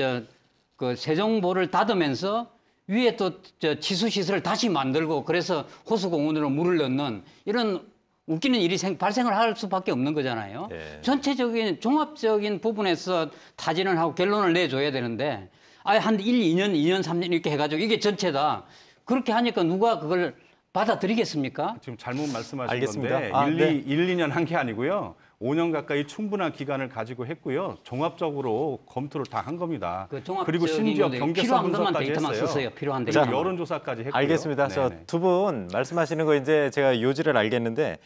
그 세정보를 닫으면서 위에 또 치수 시설을 다시 만들고 그래서 호수공원으로 물을 넣는 이런 웃기는 일이 발생을 할 수밖에 없는 거잖아요. 예. 전체적인 종합적인 부분에서 타진을 하고 결론을 내줘야 되는데 아예 한 2년, 3년 이렇게 해가지고 이게 전체다. 그렇게 하니까 누가 그걸 받아들이겠습니까? 지금 잘못 말씀하신 알겠습니다. 건데 아, 1, 2년 한 게 아니고요. 5년 가까이 충분한 기간을 가지고 했고요. 종합적으로 검토를 다 한 겁니다. 그 종합적인 그리고 심지어 건데 경계성 필요한 것만 분석까지 데이터만 했어요. 썼어요. 필요한 그리고 데이터만. 여론조사까지 했고요. 알겠습니다. 네네. 저 두 분 말씀하시는 거 이제 제가 요지를 알겠는데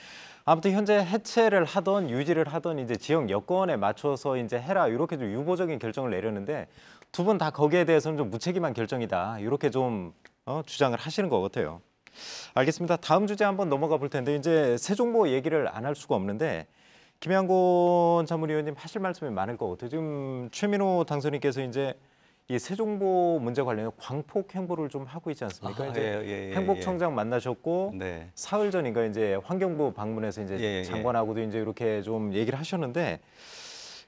아무튼 현재 해체를 하던 유지를 하던 이제 지역 여건에 맞춰서 이제 해라 이렇게 좀 유보적인 결정을 내렸는데 두 분 다 거기에 대해서는 좀 무책임한 결정이다 이렇게 좀 주장을 하시는 것 같아요. 알겠습니다. 다음 주제 한번 넘어가 볼 텐데 이제 세종보 얘기를 안 할 수가 없는데 김양곤 자문위원님 하실 말씀이 많을 것 같아요. 지금 최민호 당선인께서 이제 이 세종보 문제 관련해 광폭 행보를 좀 하고 있지 않습니까? 이제 행복청장 만나셨고 네. 사흘 전인가 이제 환경부 방문해서 이제 예. 장관하고도 이제 이렇게 좀 얘기를 하셨는데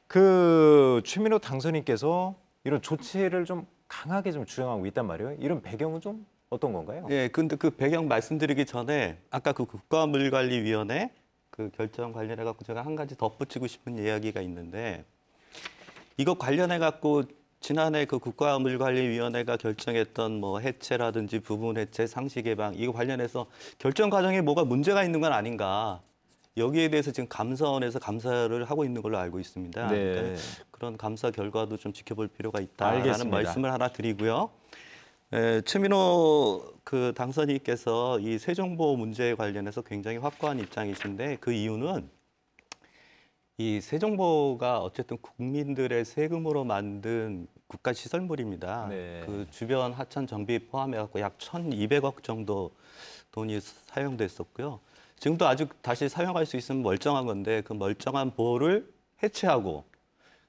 그 최민호 당선인께서 이런 조치를 좀 강하게 좀 주장하고 있단 말이에요. 이런 배경은 좀 어떤 건가요? 예, 근데 그 배경 말씀드리기 전에 아까 그 국가물관리위원회 그 결정 관련해 갖고 제가 한 가지 덧붙이고 싶은 이야기가 있는데 이거 관련해 갖고 지난해 그 국가물관리위원회가 결정했던 뭐 해체라든지 부분 해체, 상시 개방 이거 관련해서 결정 과정에 뭐가 문제가 있는 건 아닌가 여기에 대해서 지금 감사원에서 감사를 하고 있는 걸로 알고 있습니다. 네. 그러니까 그런 감사 결과도 좀 지켜볼 필요가 있다라는 알겠습니다. 말씀을 하나 드리고요. 최민호 그 당선인께서 이 세종보 문제에 관련해서 굉장히 확고한 입장이신데 그 이유는 이 세종보가 어쨌든 국민들의 세금으로 만든 국가 시설물입니다. 네. 그 주변 하천 정비 포함해 갖고 약 1,200억 정도 돈이 사용됐었고요. 지금도 아직 다시 사용할 수 있으면 멀쩡한 건데 그 멀쩡한 보를 해체하고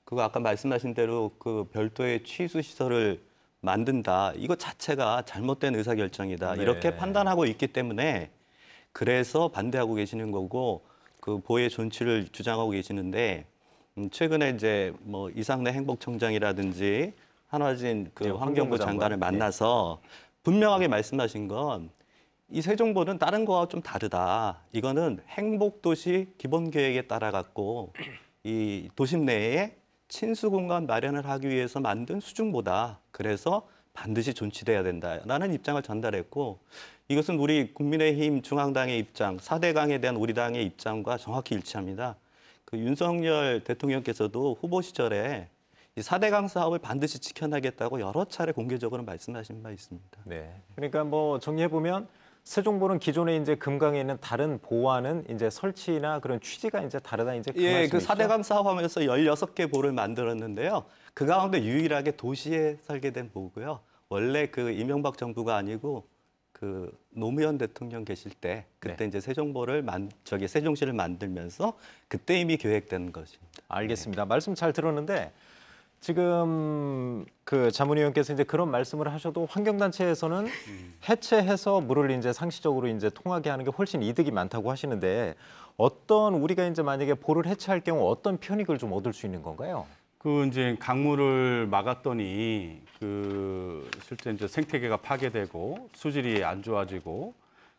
그거 아까 말씀하신 대로 그 별도의 취수 시설을 만든다. 이거 자체가 잘못된 의사결정이다. 네. 이렇게 판단하고 있기 때문에 그래서 반대하고 계시는 거고 그 보의 존치를 주장하고 계시는데 최근에 이제 뭐 이상래 행복청장이라든지 한화진 그 네, 환경부 장관을 만나서 분명하게 말씀하신 건 이 세종보는 다른 거와 좀 다르다. 이거는 행복도시 기본계획에 따라 갖고 이 도심 내에 친수 공간 마련을 하기 위해서 만든 수중보다 그래서 반드시 존치돼야 된다라는 입장을 전달했고 이것은 우리 국민의힘 중앙당의 입장, 4대강에 대한 우리 당의 입장과 정확히 일치합니다. 그 윤석열 대통령께서도 후보 시절에 이 4대강 사업을 반드시 지켜나겠다고 여러 차례 공개적으로 말씀하신 바 있습니다. 네. 그러니까 뭐 정리해 보면 세종보는 기존에 이제 금강에 있는 다른 보와는 이제 설치나 그런 취지가 이제 다르다 이제 그 예, 그 말씀이시죠? 4대강 사업하면서 16개 보를 만들었는데요. 그 가운데 유일하게 도시에 설계된 보고요. 원래 그 이명박 정부가 아니고 그 노무현 대통령 계실 때 그때 이제 세종보를 세종시를 만들면서 그때 이미 계획된 것입니다. 알겠습니다. 말씀 잘 들었는데 지금 그 자문위원께서 이제 그런 말씀을 하셔도 환경단체에서는 해체해서 물을 이제 상시적으로 이제 통하게 하는 게 훨씬 이득이 많다고 하시는데 어떤 우리가 이제 만약에 보를 해체할 경우 어떤 편익을 좀 얻을 수 있는 건가요? 그 이제 강물을 막았더니 그 실제 이제 생태계가 파괴되고 수질이 안 좋아지고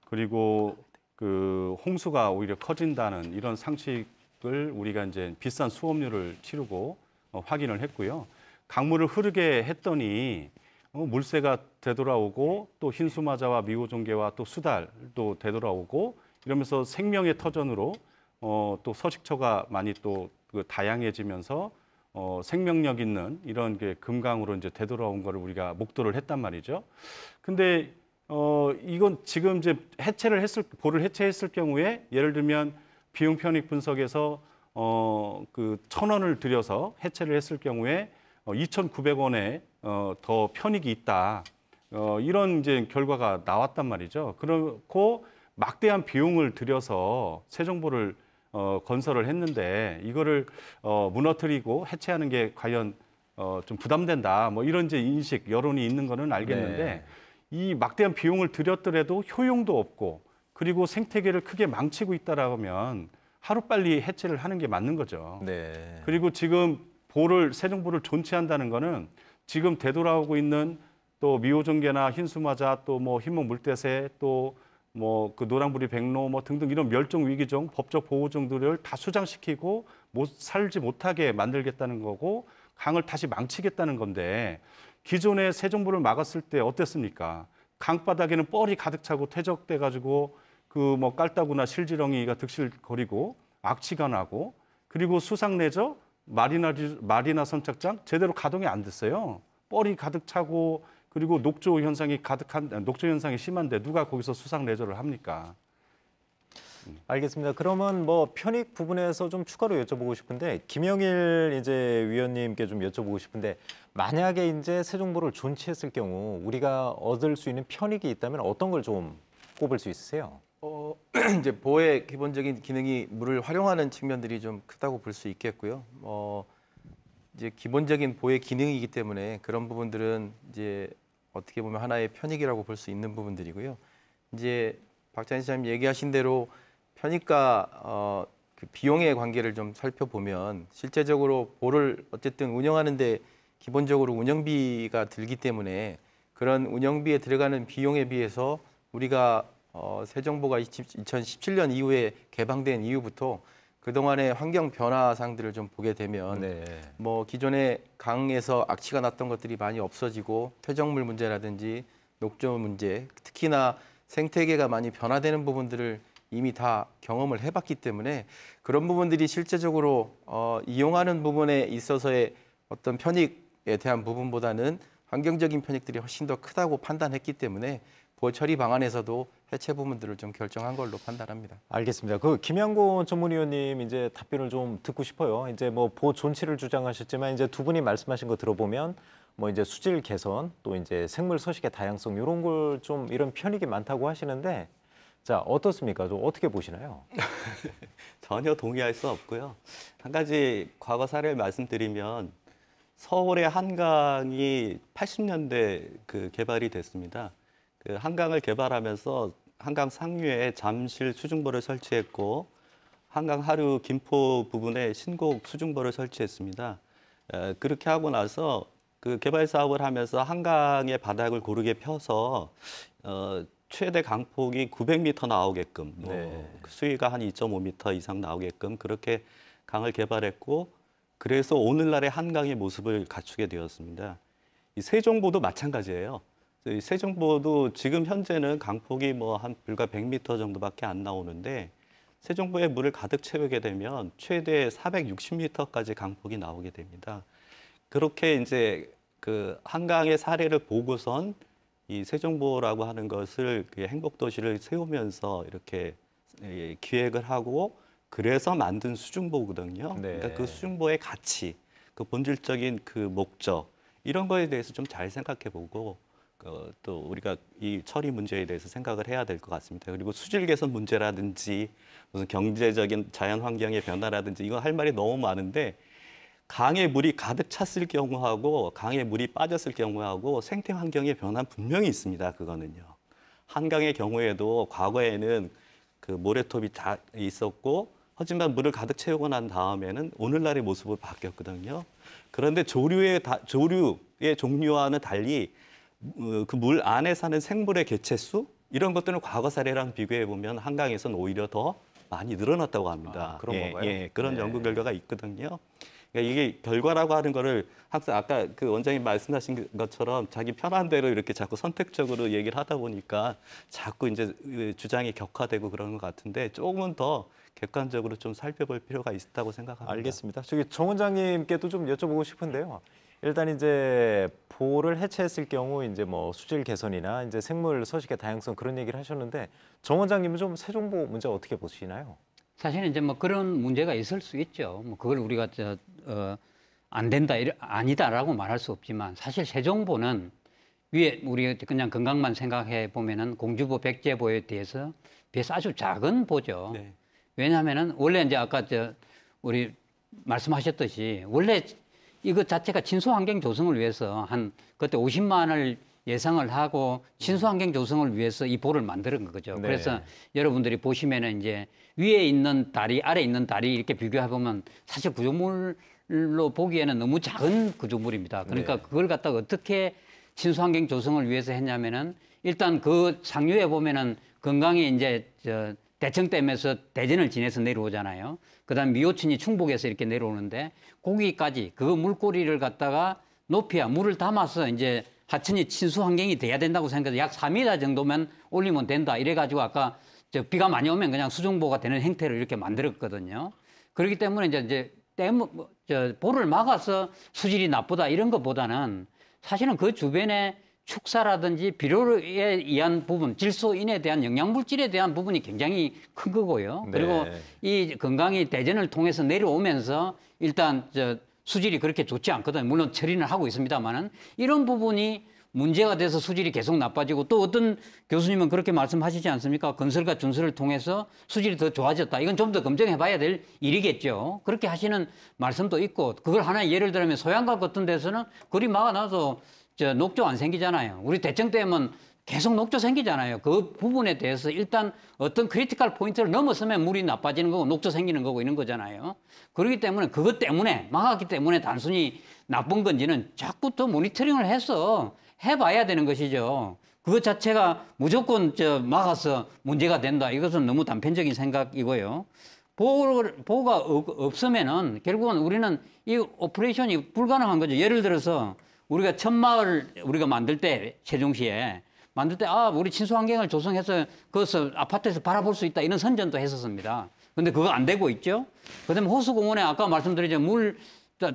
그리고 그 홍수가 오히려 커진다는 이런 상식을 우리가 이제 비싼 수업료를 치르고 확인을 했고요. 강물을 흐르게 했더니 물새가 되돌아오고 또 흰수마자와 미오종개와 또 수달도 되돌아오고 이러면서 생명의 터전으로 또 서식처가 많이 또 그 다양해지면서 생명력 있는 이런 게 금강으로 이제 되돌아온 거를 우리가 목도를 했단 말이죠. 근데 이건 지금 이제 보를 해체했을 경우에 예를 들면 비용 편익 분석에서 그 1,000원을 들여서 해체를 했을 경우에 2,900원에 더 편익이 있다. 이런 이제 결과가 나왔단 말이죠. 그렇고 막대한 비용을 들여서 세종보를 건설을 했는데 이거를 무너뜨리고 해체하는 게 과연 좀 부담된다. 뭐 이런 이제 인식, 여론이 있는 거는 알겠는데 네. 이 막대한 비용을 들였더라도 효용도 없고 그리고 생태계를 크게 망치고 있다라면 하루빨리 해체를 하는 게 맞는 거죠. 네. 그리고 지금 세종보를 존치한다는 거는 지금 되돌아오고 있는 또 미오종개나 흰수마자 또 뭐 흰목 물대새 또 뭐 그 노랑부리 백로 뭐 등등 이런 멸종 위기종, 법적 보호종들을 다 수장시키고 살지 못하게 만들겠다는 거고 강을 다시 망치겠다는 건데 기존에 세종보를 막았을 때 어땠습니까? 강바닥에는 뻘이 가득 차고 퇴적돼 가지고 그 뭐 깔따구나 실지렁이가 득실거리고 악취가 나고 그리고 수상레저 마리나 선착장 제대로 가동이 안 됐어요. 뻘이 가득 차고 그리고 녹조 현상이 심한데 누가 거기서 수상 레저를 합니까? 알겠습니다. 그러면 뭐 편익 부분에서 좀 추가로 여쭤보고 싶은데 김영일 이제 위원님께 좀 여쭤보고 싶은데 만약에 이제 세종보를 존치했을 경우 우리가 얻을 수 있는 편익이 있다면 어떤 걸 좀 꼽을 수 있으세요? 이제 보호의 기본적인 기능이 물을 활용하는 측면들이 좀 크다고 볼 수 있겠고요. 이제 기본적인 보호의 기능이기 때문에 그런 부분들은 이제 어떻게 보면 하나의 편익이라고 볼 수 있는 부분들이고요. 이제 박찬희 시장님 얘기하신 대로 편익과 그 비용의 관계를 좀 살펴보면 실제적으로 보를 어쨌든 운영하는데 기본적으로 운영비가 들기 때문에 그런 운영비에 들어가는 비용에 비해서 우리가 세종보가 2017년 이후에 개방된 이후부터 그동안의 환경 변화상들을 좀 보게 되면 네. 뭐 기존에 강에서 악취가 났던 것들이 많이 없어지고 퇴적물 문제라든지 녹조 문제, 특히나 생태계가 많이 변화되는 부분들을 이미 다 경험을 해봤기 때문에 그런 부분들이 실제적으로 이용하는 부분에 있어서의 어떤 편익에 대한 부분보다는 환경적인 편익들이 훨씬 더 크다고 판단했기 때문에 보호 처리 방안에서도 해체 부분들을 좀 결정한 걸로 판단합니다. 알겠습니다. 그 김양곤 전문위원님 이제 답변을 좀 듣고 싶어요. 이제 뭐 보호 존치를 주장하셨지만 이제 두 분이 말씀하신 거 들어보면 뭐 이제 수질 개선 또 이제 생물 서식의 다양성 이런 걸 좀 이런 편익이 많다고 하시는데 자 어떻습니까? 좀 어떻게 보시나요? 전혀 동의할 수 없고요. 한 가지 과거 사례를 말씀드리면 서울의 한강이 80년대 그 개발이 됐습니다. 그 한강을 개발하면서 한강 상류에 잠실 수중보를 설치했고 한강 하류 김포 부분에 신곡 수중보를 설치했습니다. 그렇게 하고 나서 그 개발 사업을 하면서 한강의 바닥을 고르게 펴서 최대 강폭이 900m 나오게끔 네. 수위가 한 2.5m 이상 나오게끔 그렇게 강을 개발했고 그래서 오늘날의 한강의 모습을 갖추게 되었습니다. 이 세종보도 마찬가지예요. 이 세종보도 지금 현재는 강폭이 뭐 한 불과 100m 정도밖에 안 나오는데 세종보에 물을 가득 채우게 되면 최대 460m까지 강폭이 나오게 됩니다. 그렇게 이제 그 한강의 사례를 보고선 이 세종보라고 하는 것을 그 행복도시를 세우면서 이렇게 기획을 하고 그래서 만든 수중보거든요. 네. 그러니까 그 수중보의 가치, 그 본질적인 그 목적 이런 거에 대해서 좀 잘 생각해보고 또 우리가 이 처리 문제에 대해서 생각을 해야 될 것 같습니다. 그리고 수질 개선 문제라든지 무슨 경제적인 자연 환경의 변화라든지 이거 할 말이 너무 많은데 강에 물이 가득 찼을 경우하고 강에 물이 빠졌을 경우하고 생태 환경의 변화는 분명히 있습니다. 그거는요. 한강의 경우에도 과거에는 그 모래톱이 다 있었고 하지만 물을 가득 채우고 난 다음에는 오늘날의 모습으로 바뀌었거든요. 그런데 조류의 종류와는 달리 그 물 안에 사는 생물의 개체수 이런 것들은 과거 사례랑 비교해 보면 한강에서는 오히려 더 많이 늘어났다고 합니다. 그런 건가요? 예, 그런 네. 연구 결과가 있거든요. 그러니까 이게 결과라고 하는 거를 항상 아까 그 원장님 말씀하신 것처럼 자기 편한 대로 이렇게 자꾸 선택적으로 얘기를 하다 보니까 자꾸 이제 주장이 격화되고 그러는 것 같은데 조금은 더 객관적으로 좀 살펴볼 필요가 있다고 생각합니다. 알겠습니다. 저기 정 원장님께도 좀 여쭤보고 싶은데요. 일단 이제 보호를 해체했을 경우 이제 뭐 수질 개선이나 이제 생물 서식의 다양성 그런 얘기를 하셨는데 정 원장님은 좀 세종보 문제 어떻게 보시나요? 사실은 이제 뭐 그런 문제가 있을 수 있죠. 뭐 그걸 우리가 안 된다, 아니다라고 말할 수 없지만 사실 세종보는 위에 우리가 그냥 건강만 생각해 보면은 공주보, 백제보에 비해서 아주 작은 보죠. 네. 왜냐하면은 원래 이제 아까 우리 말씀하셨듯이 원래 이것 자체가 친수 환경 조성을 위해서 그때 50만을 예상을 하고 친수 환경 조성을 위해서 이 볼을 만드는 거죠. 네. 그래서 여러분들이 보시면은 이제 위에 있는 다리, 아래 있는 다리 이렇게 비교해 보면 사실 구조물로 보기에는 너무 작은 구조물입니다. 그러니까 네. 그걸 갖다가 어떻게 친수 환경 조성을 위해서 했냐면은 일단 그 상류에 보면은 건강이 이제 대청댐에서 대전을 지내서 내려오잖아요. 그다음 미호천이 충북에서 이렇게 내려오는데 거기까지 그 물꼬리를 갖다가 높이야 물을 담아서 이제 하천이 친수 환경이 돼야 된다고 생각해서 약 4m 정도면 올리면 된다. 이래가지고 아까 비가 많이 오면 그냥 수중보가 되는 형태로 이렇게 만들었거든요. 그렇기 때문에 이제 볼을 막아서 수질이 나쁘다 이런 것보다는 사실은 그 주변에 축사라든지 비료에 의한 부분, 질소인에 대한 영양물질에 대한 부분이 굉장히 큰 거고요. 네. 그리고 이 건강이 대전을 통해서 내려오면서 일단 수질이 그렇게 좋지 않거든요. 물론 처리는 하고 있습니다만은 이런 부분이 문제가 돼서 수질이 계속 나빠지고 또 어떤 교수님은 그렇게 말씀하시지 않습니까? 건설과 준설을 통해서 수질이 더 좋아졌다. 이건 좀 더 검증해 봐야 될 일이겠죠. 그렇게 하시는 말씀도 있고 그걸 하나의 예를 들면 소양강 같은 데서는 그리 막아놔서 녹조 안 생기잖아요. 우리 대청댐은 계속 녹조 생기잖아요. 그 부분에 대해서 일단 어떤 크리티컬 포인트를 넘어서면 물이 나빠지는 거고 녹조 생기는 거고 이런 거잖아요. 그렇기 때문에 그것 때문에 막았기 때문에 단순히 나쁜 건지는 자꾸 또 모니터링을 해서 해봐야 되는 것이죠. 그것 자체가 무조건 막아서 문제가 된다. 이것은 너무 단편적인 생각이고요. 보호가 없으면은 결국은 우리는 이 오퍼레이션이 불가능한 거죠. 예를 들어서 우리가 천마을 우리가 만들 때 세종시에 만들 때 우리 친수 환경을 조성해서 그것을 아파트에서 바라볼 수 있다 이런 선전도 했었습니다. 근데 그거 안 되고 있죠. 그다음에 호수공원에 아까 말씀드렸죠.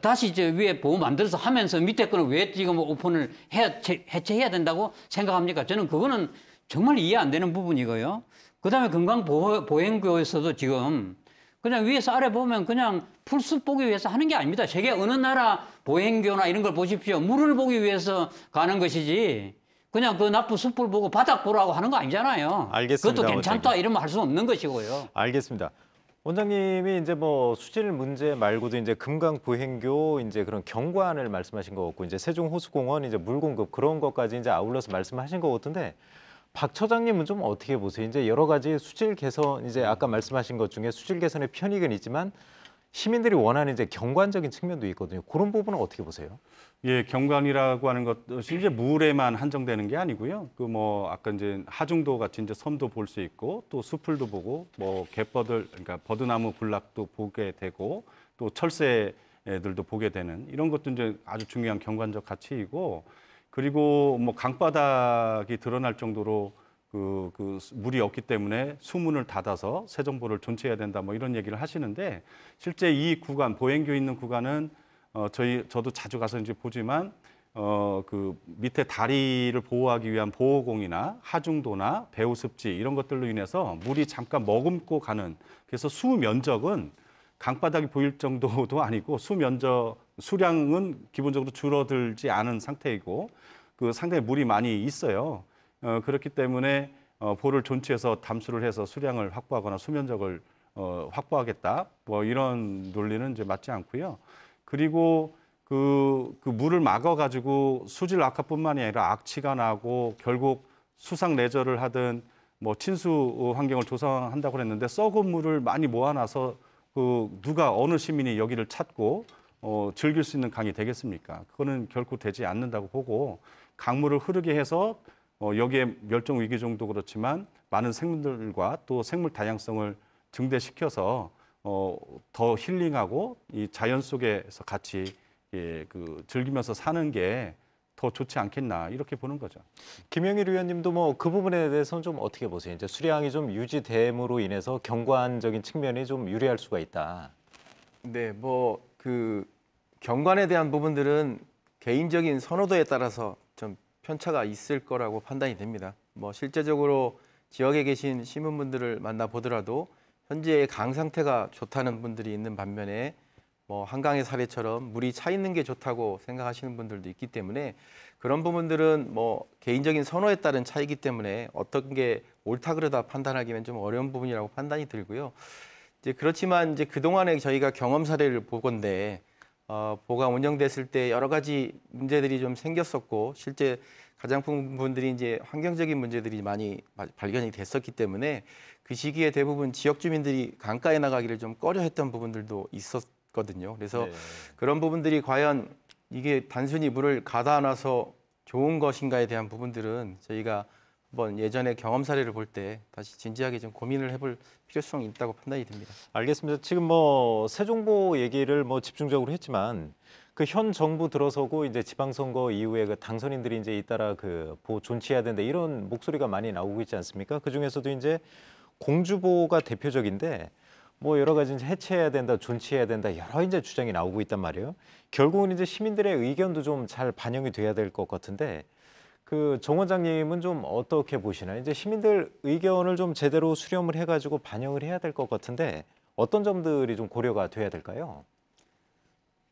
다시 위에 보호 만들어서 하면서 밑에 거는 왜 지금 오픈을 해체해야 된다고 생각합니까? 저는 그거는 정말 이해 안 되는 부분이고요. 그다음에 건강보행교에서도 지금 그냥 위에서 아래 보면 그냥 풀숲 보기 위해서 하는 게 아닙니다. 세계 어느 나라 보행교나 이런 걸 보십시오. 물을 보기 위해서 가는 것이지 그냥 그 나쁜 숲을 보고 바닥 보라고 하는 거 아니잖아요. 알겠습니다, 그것도 괜찮다 원장님. 이러면 할 수는 없는 것이고요. 알겠습니다. 원장님이 이제 수질 문제 말고도 이제 금강 보행교 이제 그런 경관을 말씀하신 것 같고 이제 세종호수공원 이제 물 공급 그런 것까지 이제 아울러서 말씀하신 것 같은데 박 처장님은 좀 어떻게 보세요? 이제 여러 가지 수질 개선 이제 아까 말씀하신 것 중에 수질 개선의 편익은 있지만 시민들이 원하는 이제 경관적인 측면도 있거든요. 그런 부분은 어떻게 보세요? 예, 경관이라고 하는 것이 이제 물에만 한정되는 게 아니고요. 아까 이제 하중도 같이 이제 섬도 볼 수 있고 또 숲을도 보고 갯버들 그러니까 버드나무 군락도 보게 되고 또 철새들도 보게 되는 이런 것도 이제 아주 중요한 경관적 가치이고 그리고 강바닥이 드러날 정도로 그 물이 없기 때문에 수문을 닫아서 세정보를 존치해야 된다 이런 얘기를 하시는데 실제 이 구간 보행교 있는 구간은 저도 자주 가서 이제 보지만 그 밑에 다리를 보호하기 위한 보호공이나 하중도나 배우습지 이런 것들로 인해서 물이 잠깐 머금고 가는 그래서 수 면적은 강바닥이 보일 정도도 아니고 수량은 기본적으로 줄어들지 않은 상태이고 그 상당히 물이 많이 있어요. 그렇기 때문에 보를 존치해서 담수를 해서 수량을 확보하거나 수면적을 확보하겠다 이런 논리는 이제 맞지 않고요. 그리고 그 물을 막아가지고 수질 악화뿐만이 아니라 악취가 나고 결국 수상 내절을 하든 친수 환경을 조성한다고 그랬는데 썩은 물을 많이 모아놔서 누가 어느 시민이 여기를 찾고 즐길 수 있는 강이 되겠습니까? 그거는 결코 되지 않는다고 보고 강물을 흐르게 해서 여기에 멸종 위기 정도 그렇지만 많은 생물들과 또 생물 다양성을 증대시켜서 더 힐링하고 이 자연 속에서 같이 즐기면서 사는 게 더 좋지 않겠나 이렇게 보는 거죠. 김영일 의원님도 그 부분에 대해서는 좀 어떻게 보세요? 이제 수량이 좀 유지됨으로 인해서 경관적인 측면이 좀 유리할 수가 있다. 네, 그 경관에 대한 부분들은 개인적인 선호도에 따라서 좀 편차가 있을 거라고 판단이 됩니다. 실제적으로 지역에 계신 시민분들을 만나 보더라도 현재의 강 상태가 좋다는 분들이 있는 반면에 한강의 사례처럼 물이 차 있는 게 좋다고 생각하시는 분들도 있기 때문에 그런 부분들은 개인적인 선호에 따른 차이기 때문에 어떤 게 옳다 그르다 판단하기는 좀 어려운 부분이라고 판단이 들고요. 그렇지만 그동안에 저희가 경험 사례를 보건대 보가 운영됐을 때 여러 가지 문제들이 좀 생겼었고 실제 가장 분들이 이제 환경적인 문제들이 많이 발견이 됐었기 때문에 그 시기에 대부분 지역 주민들이 강가에 나가기를 좀 꺼려했던 부분들도 있었거든요. 그래서 네. 그런 부분들이 과연 이게 단순히 물을 가다 놔서 좋은 것인가에 대한 부분들은 저희가 한번 예전에 경험 사례를 볼 때 다시 진지하게 좀 고민을 해볼 필요성이 있다고 판단이 듭니다. 알겠습니다. 지금 뭐 세종보 얘기를 뭐 집중적으로 했지만 그 현 정부 들어서고 이제 지방선거 이후에 그 당선인들이 이제 잇따라 그 보 존치해야 된다 이런 목소리가 많이 나오고 있지 않습니까? 그 중에서도 이제 공주보가 대표적인데 뭐 여러 가지 이제 해체해야 된다, 존치해야 된다 여러 이제 주장이 나오고 있단 말이에요. 결국은 이제 시민들의 의견도 좀 잘 반영이 돼야 될 것 같은데 그 정 원장님은 좀 어떻게 보시나요? 이제 시민들 의견을 좀 제대로 수렴을 해가지고 반영을 해야 될 것 같은데 어떤 점들이 좀 고려가 돼야 될까요?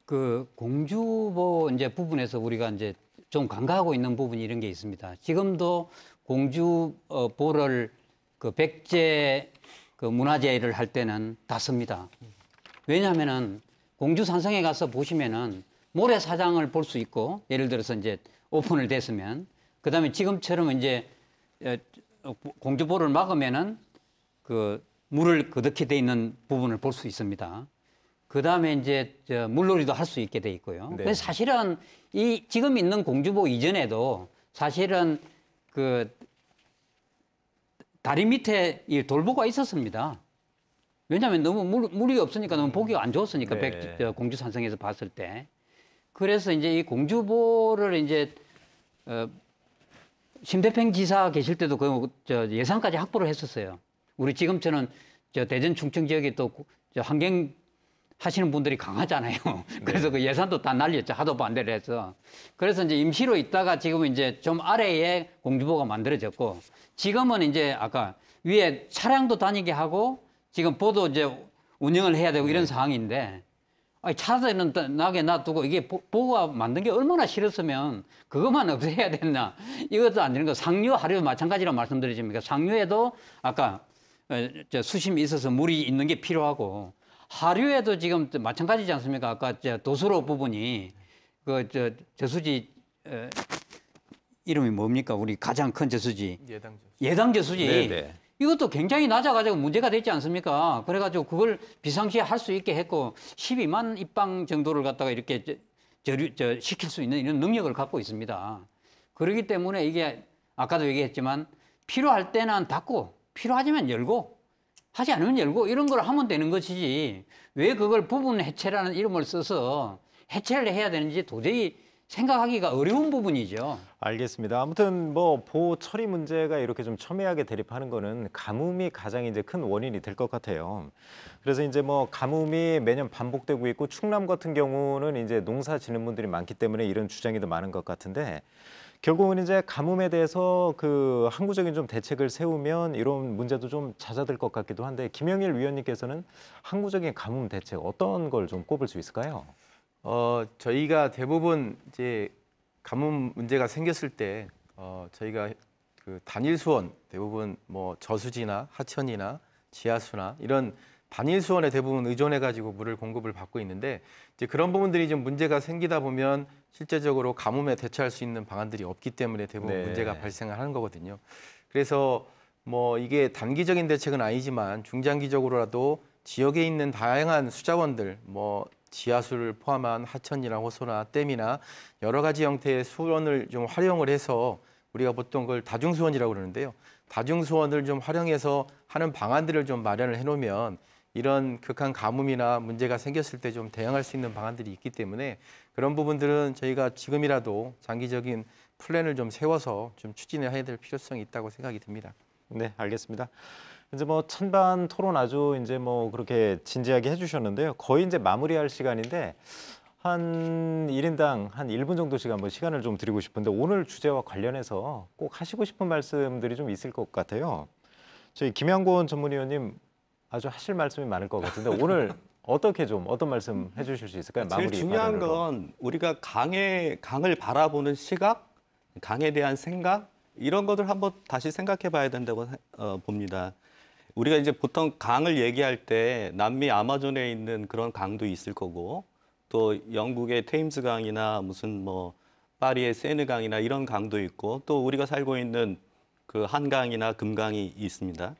그 공주보 이제 부분에서 우리가 이제 좀 간과하고 있는 부분이 이런 게 있습니다. 지금도 공주보를 그 백제 그 문화재를 할 때는 다 씁니다. 왜냐하면은 공주산성에 가서 보시면은 모래사장을 볼 수 있고 예를 들어서 이제 오픈을 됐으면 그다음에 지금처럼 이제 공주보를 막으면은 그 물을 그득히 돼 있는 부분을 볼 수 있습니다. 그다음에 이제 물놀이도 할 수 있게 돼 있고요. 네. 그래서 사실은 이 지금 있는 공주보 이전에도 사실은 그 다리 밑에 이 돌보가 있었습니다. 왜냐하면 너무 물이 없으니까 너무 보기가 안 좋았으니까 네. 공주산성에서 봤을 때. 그래서 이제 이 공주보를 이제 심대평 지사 계실 때도 예산까지 확보를 했었어요. 우리 지금처럼 대전 충청 지역에 또 환경 하시는 분들이 강하잖아요. 그래서 그 예산도 다 날렸죠. 하도 반대를 해서. 그래서 이제 임시로 있다가 지금 이제 좀 아래에 공주보가 만들어졌고 지금은 이제 아까 위에 차량도 다니게 하고 지금 보도 이제 운영을 해야 되고 이런 상황인데 아니 차들은 나게 놔두고 이게 보고가 만든 게 얼마나 싫었으면 그것만 없애야 됐나. 이것도 안 되는 거. 상류 하류 마찬가지라고 말씀드리십니까. 상류에도 아까 수심이 있어서 물이 있는 게 필요하고 하류에도 지금 마찬가지지 않습니까? 아까 도수로 부분이 그 저수지 이름이 뭡니까? 우리 가장 큰 저수지 예당 저수지. 네네. 이것도 굉장히 낮아가지고 문제가 됐지 않습니까? 그래가지고 그걸 비상시에 할 수 있게 했고 12만 입방 정도를 갖다가 이렇게 시킬 수 있는 이런 능력을 갖고 있습니다. 그렇기 때문에 이게 아까도 얘기했지만 필요할 때는 닫고 필요하지만 열고 하지 않으면 열고 이런 걸 하면 되는 것이지 왜 그걸 부분 해체라는 이름을 써서 해체를 해야 되는지 도저히 생각하기가 어려운 부분이죠. 알겠습니다. 아무튼 뭐 보 처리 문제가 이렇게 좀 첨예하게 대립하는 거는 가뭄이 가장 이제 큰 원인이 될 것 같아요. 그래서 이제 뭐 가뭄이 매년 반복되고 있고 충남 같은 경우는 이제 농사 짓는 분들이 많기 때문에 이런 주장이 더 많은 것 같은데 결국은 이제 가뭄에 대해서 그 항구적인 좀 대책을 세우면 이런 문제도 좀 잦아들 것 같기도 한데 김영일 위원님께서는 항구적인 가뭄 대책 어떤 걸 좀 꼽을 수 있을까요? 저희가 대부분 이제 가뭄 문제가 생겼을 때 저희가 그 단일 수원 대부분 뭐 저수지나 하천이나 지하수나 이런 단일 수원에 대부분 의존해 가지고 물을 공급을 받고 있는데 이제 그런 부분들이 좀 문제가 생기다 보면 실제적으로 가뭄에 대처할 수 있는 방안들이 없기 때문에 대부분 네. 문제가 발생을 하는 거거든요. 그래서 뭐 이게 단기적인 대책은 아니지만 중장기적으로라도 지역에 있는 다양한 수자원들 뭐 지하수를 포함한 하천이나 호소나 댐이나 여러 가지 형태의 수원을 좀 활용을 해서 우리가 보통 그걸 다중수원이라고 그러는데요. 다중수원을 좀 활용해서 하는 방안들을 좀 마련을 해놓으면 이런 극한 가뭄이나 문제가 생겼을 때 좀 대응할 수 있는 방안들이 있기 때문에 그런 부분들은 저희가 지금이라도 장기적인 플랜을 좀 세워서 좀 추진해야 될 필요성이 있다고 생각이 듭니다. 네, 알겠습니다. 이제 뭐 찬반 토론 아주 이제 뭐 그렇게 진지하게 해주셨는데요. 거의 이제 마무리할 시간인데 한 1인당 한 1분 정도씩 한번 시간을 좀 드리고 싶은데 오늘 주제와 관련해서 꼭 하시고 싶은 말씀들이 좀 있을 것 같아요. 저희 김양곤 전문위원님 아주 하실 말씀이 많을 것 같은데 오늘 어떻게 좀 어떤 말씀 해주실 수 있을까요? 제일 마무리 중요한 발언으로. 건 우리가 강을 바라보는 시각, 강에 대한 생각 이런 것들 한번 다시 생각해 봐야 된다고 봅니다. 우리가 이제 보통 강을 얘기할 때 남미 아마존에 있는 그런 강도 있을 거고 또 영국의 테임스 강이나 무슨 뭐 파리의 세느 강이나 이런 강도 있고 또 우리가 살고 있는 그 한강이나 금강이 있습니다.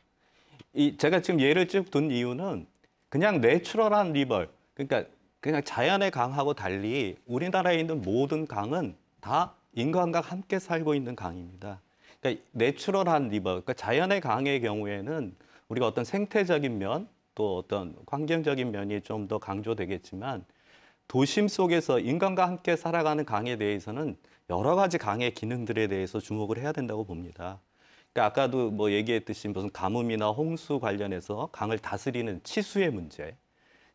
제가 지금 예를 쭉 든 이유는 그냥 내추럴한 리버, 그러니까 그냥 자연의 강하고 달리 우리나라에 있는 모든 강은 다 인간과 함께 살고 있는 강입니다. 그러니까 내추럴한 리버, 그러니까 자연의 강의 경우에는 우리가 어떤 생태적인 면, 또 어떤 환경적인 면이 좀 더 강조되겠지만 도심 속에서 인간과 함께 살아가는 강에 대해서는 여러 가지 강의 기능들에 대해서 주목을 해야 된다고 봅니다. 그러니까 아까도 뭐 얘기했듯이 무슨 가뭄이나 홍수 관련해서 강을 다스리는 치수의 문제,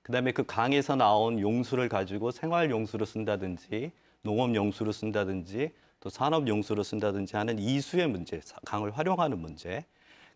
그다음에 그 강에서 나온 용수를 가지고 생활 용수로 쓴다든지 농업 용수로 쓴다든지 또 산업 용수로 쓴다든지 하는 이수의 문제, 강을 활용하는 문제.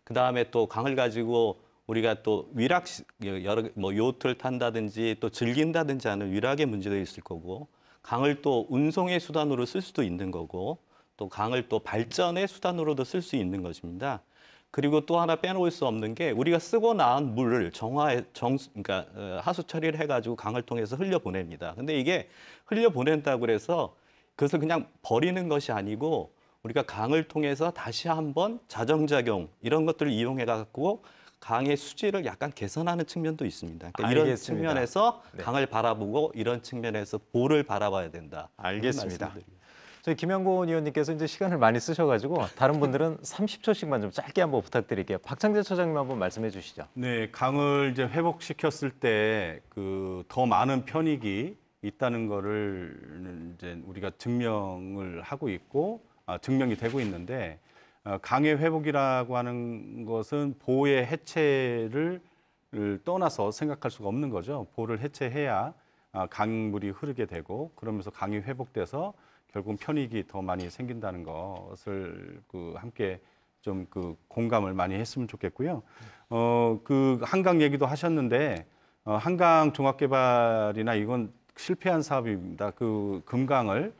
그다음에 또 강을 가지고 우리가 또 위락 여러 뭐 요트를 탄다든지 또 즐긴다든지 하는 위락의 문제도 있을 거고, 강을 또 운송의 수단으로 쓸 수도 있는 거고, 또 강을 또 발전의 수단으로도 쓸 수 있는 것입니다. 그리고 또 하나 빼놓을 수 없는 게 우리가 쓰고 나온 물을 그러니까 하수 처리를 해가지고 강을 통해서 흘려보냅니다. 근데 이게 흘려보낸다고 그래서 그것을 그냥 버리는 것이 아니고 우리가 강을 통해서 다시 한번 자정작용 이런 것들을 이용해갖고 강의 수질을 약간 개선하는 측면도 있습니다. 그러니까 이런 알겠습니다. 측면에서 네. 강을 바라보고 이런 측면에서 보를 바라봐야 된다. 알겠습니다. 그런 말씀드립니다. 저희 김영곤 의원님께서 이제 시간을 많이 쓰셔가지고 다른 분들은 30초씩만 좀 짧게 한번 부탁드릴게요. 박창재 처장님 한번 말씀해 주시죠. 네, 강을 이제 회복시켰을 때 그 더 많은 편익이 있다는 거를 이제 우리가 증명을 하고 있고 증명이 되고 있는데 강의 회복이라고 하는 것은 보호의 해체를 떠나서 생각할 수가 없는 거죠. 보호를 해체해야 강물이 흐르게 되고 그러면서 강이 회복돼서 결국 편익이 더 많이 생긴다는 것을 함께 좀 공감을 많이 했으면 좋겠고요. 그 한강 얘기도 하셨는데 한강 종합개발이나 이건 실패한 사업입니다. 그 금강을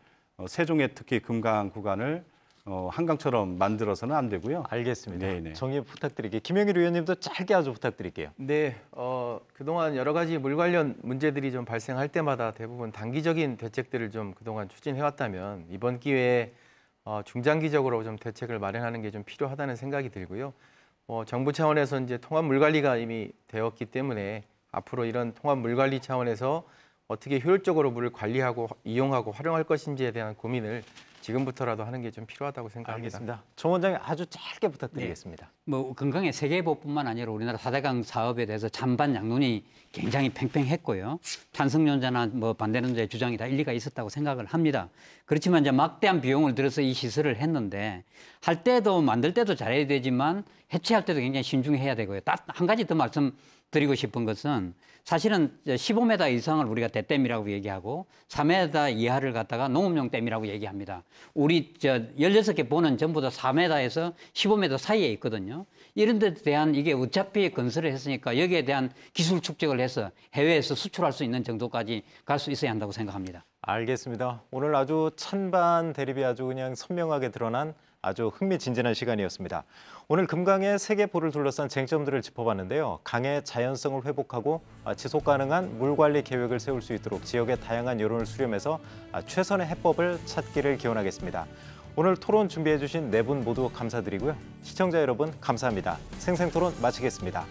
세종의 특히 금강 구간을 한강처럼 만들어서는 안 되고요. 알겠습니다. 네네. 정리 부탁드릴게요. 김영일 의원님도 짧게 아주 부탁드릴게요. 네, 그동안 여러 가지 물 관련 문제들이 좀 발생할 때마다 대부분 단기적인 대책들을 좀 그동안 추진해왔다면 이번 기회에 중장기적으로 좀 대책을 마련하는 게 좀 필요하다는 생각이 들고요. 정부 차원에서 이제 통합 물 관리가 이미 되었기 때문에 앞으로 이런 통합 물 관리 차원에서 어떻게 효율적으로 물을 관리하고 이용하고 활용할 것인지에 대한 고민을 지금부터라도 하는 게 좀 필요하다고 생각합니다. 알겠습니다. 정 원장님 아주 짧게 부탁드리겠습니다. 뭐 건강의 세계보뿐만 아니라 우리나라 4대강 사업에 대해서 찬반 양론이 굉장히 팽팽했고요. 찬성론자나 뭐 반대론자의 주장이 다 일리가 있었다고 생각을 합니다. 그렇지만 이제 막대한 비용을 들여서 이 시설을 했는데 할 때도 만들 때도 잘해야 되지만 해체할 때도 굉장히 신중해야 되고요. 딱 한 가지 더 말씀드리고 싶은 것은 사실은 15m 이상을 우리가 대댐이라고 얘기하고 4m 이하를 갖다가 농업용 댐이라고 얘기합니다. 우리 16개 보는 전부 다 4m에서 15m 사이에 있거든요. 이런 데 대한 이게 어차피 건설을 했으니까 여기에 대한 기술 축적을 해서 해외에서 수출할 수 있는 정도까지 갈 수 있어야 한다고 생각합니다. 알겠습니다. 오늘 아주 찬반 대립이 아주 그냥 선명하게 드러난 아주 흥미진진한 시간이었습니다. 오늘 금강의 세계포를 둘러싼 쟁점들을 짚어봤는데요. 강의 자연성을 회복하고 지속 가능한 물 관리 계획을 세울 수 있도록 지역의 다양한 여론을 수렴해서 최선의 해법을 찾기를 기원하겠습니다. 오늘 토론 준비해 주신 네 분 모두 감사드리고요. 시청자 여러분 감사합니다. 생생토론 마치겠습니다.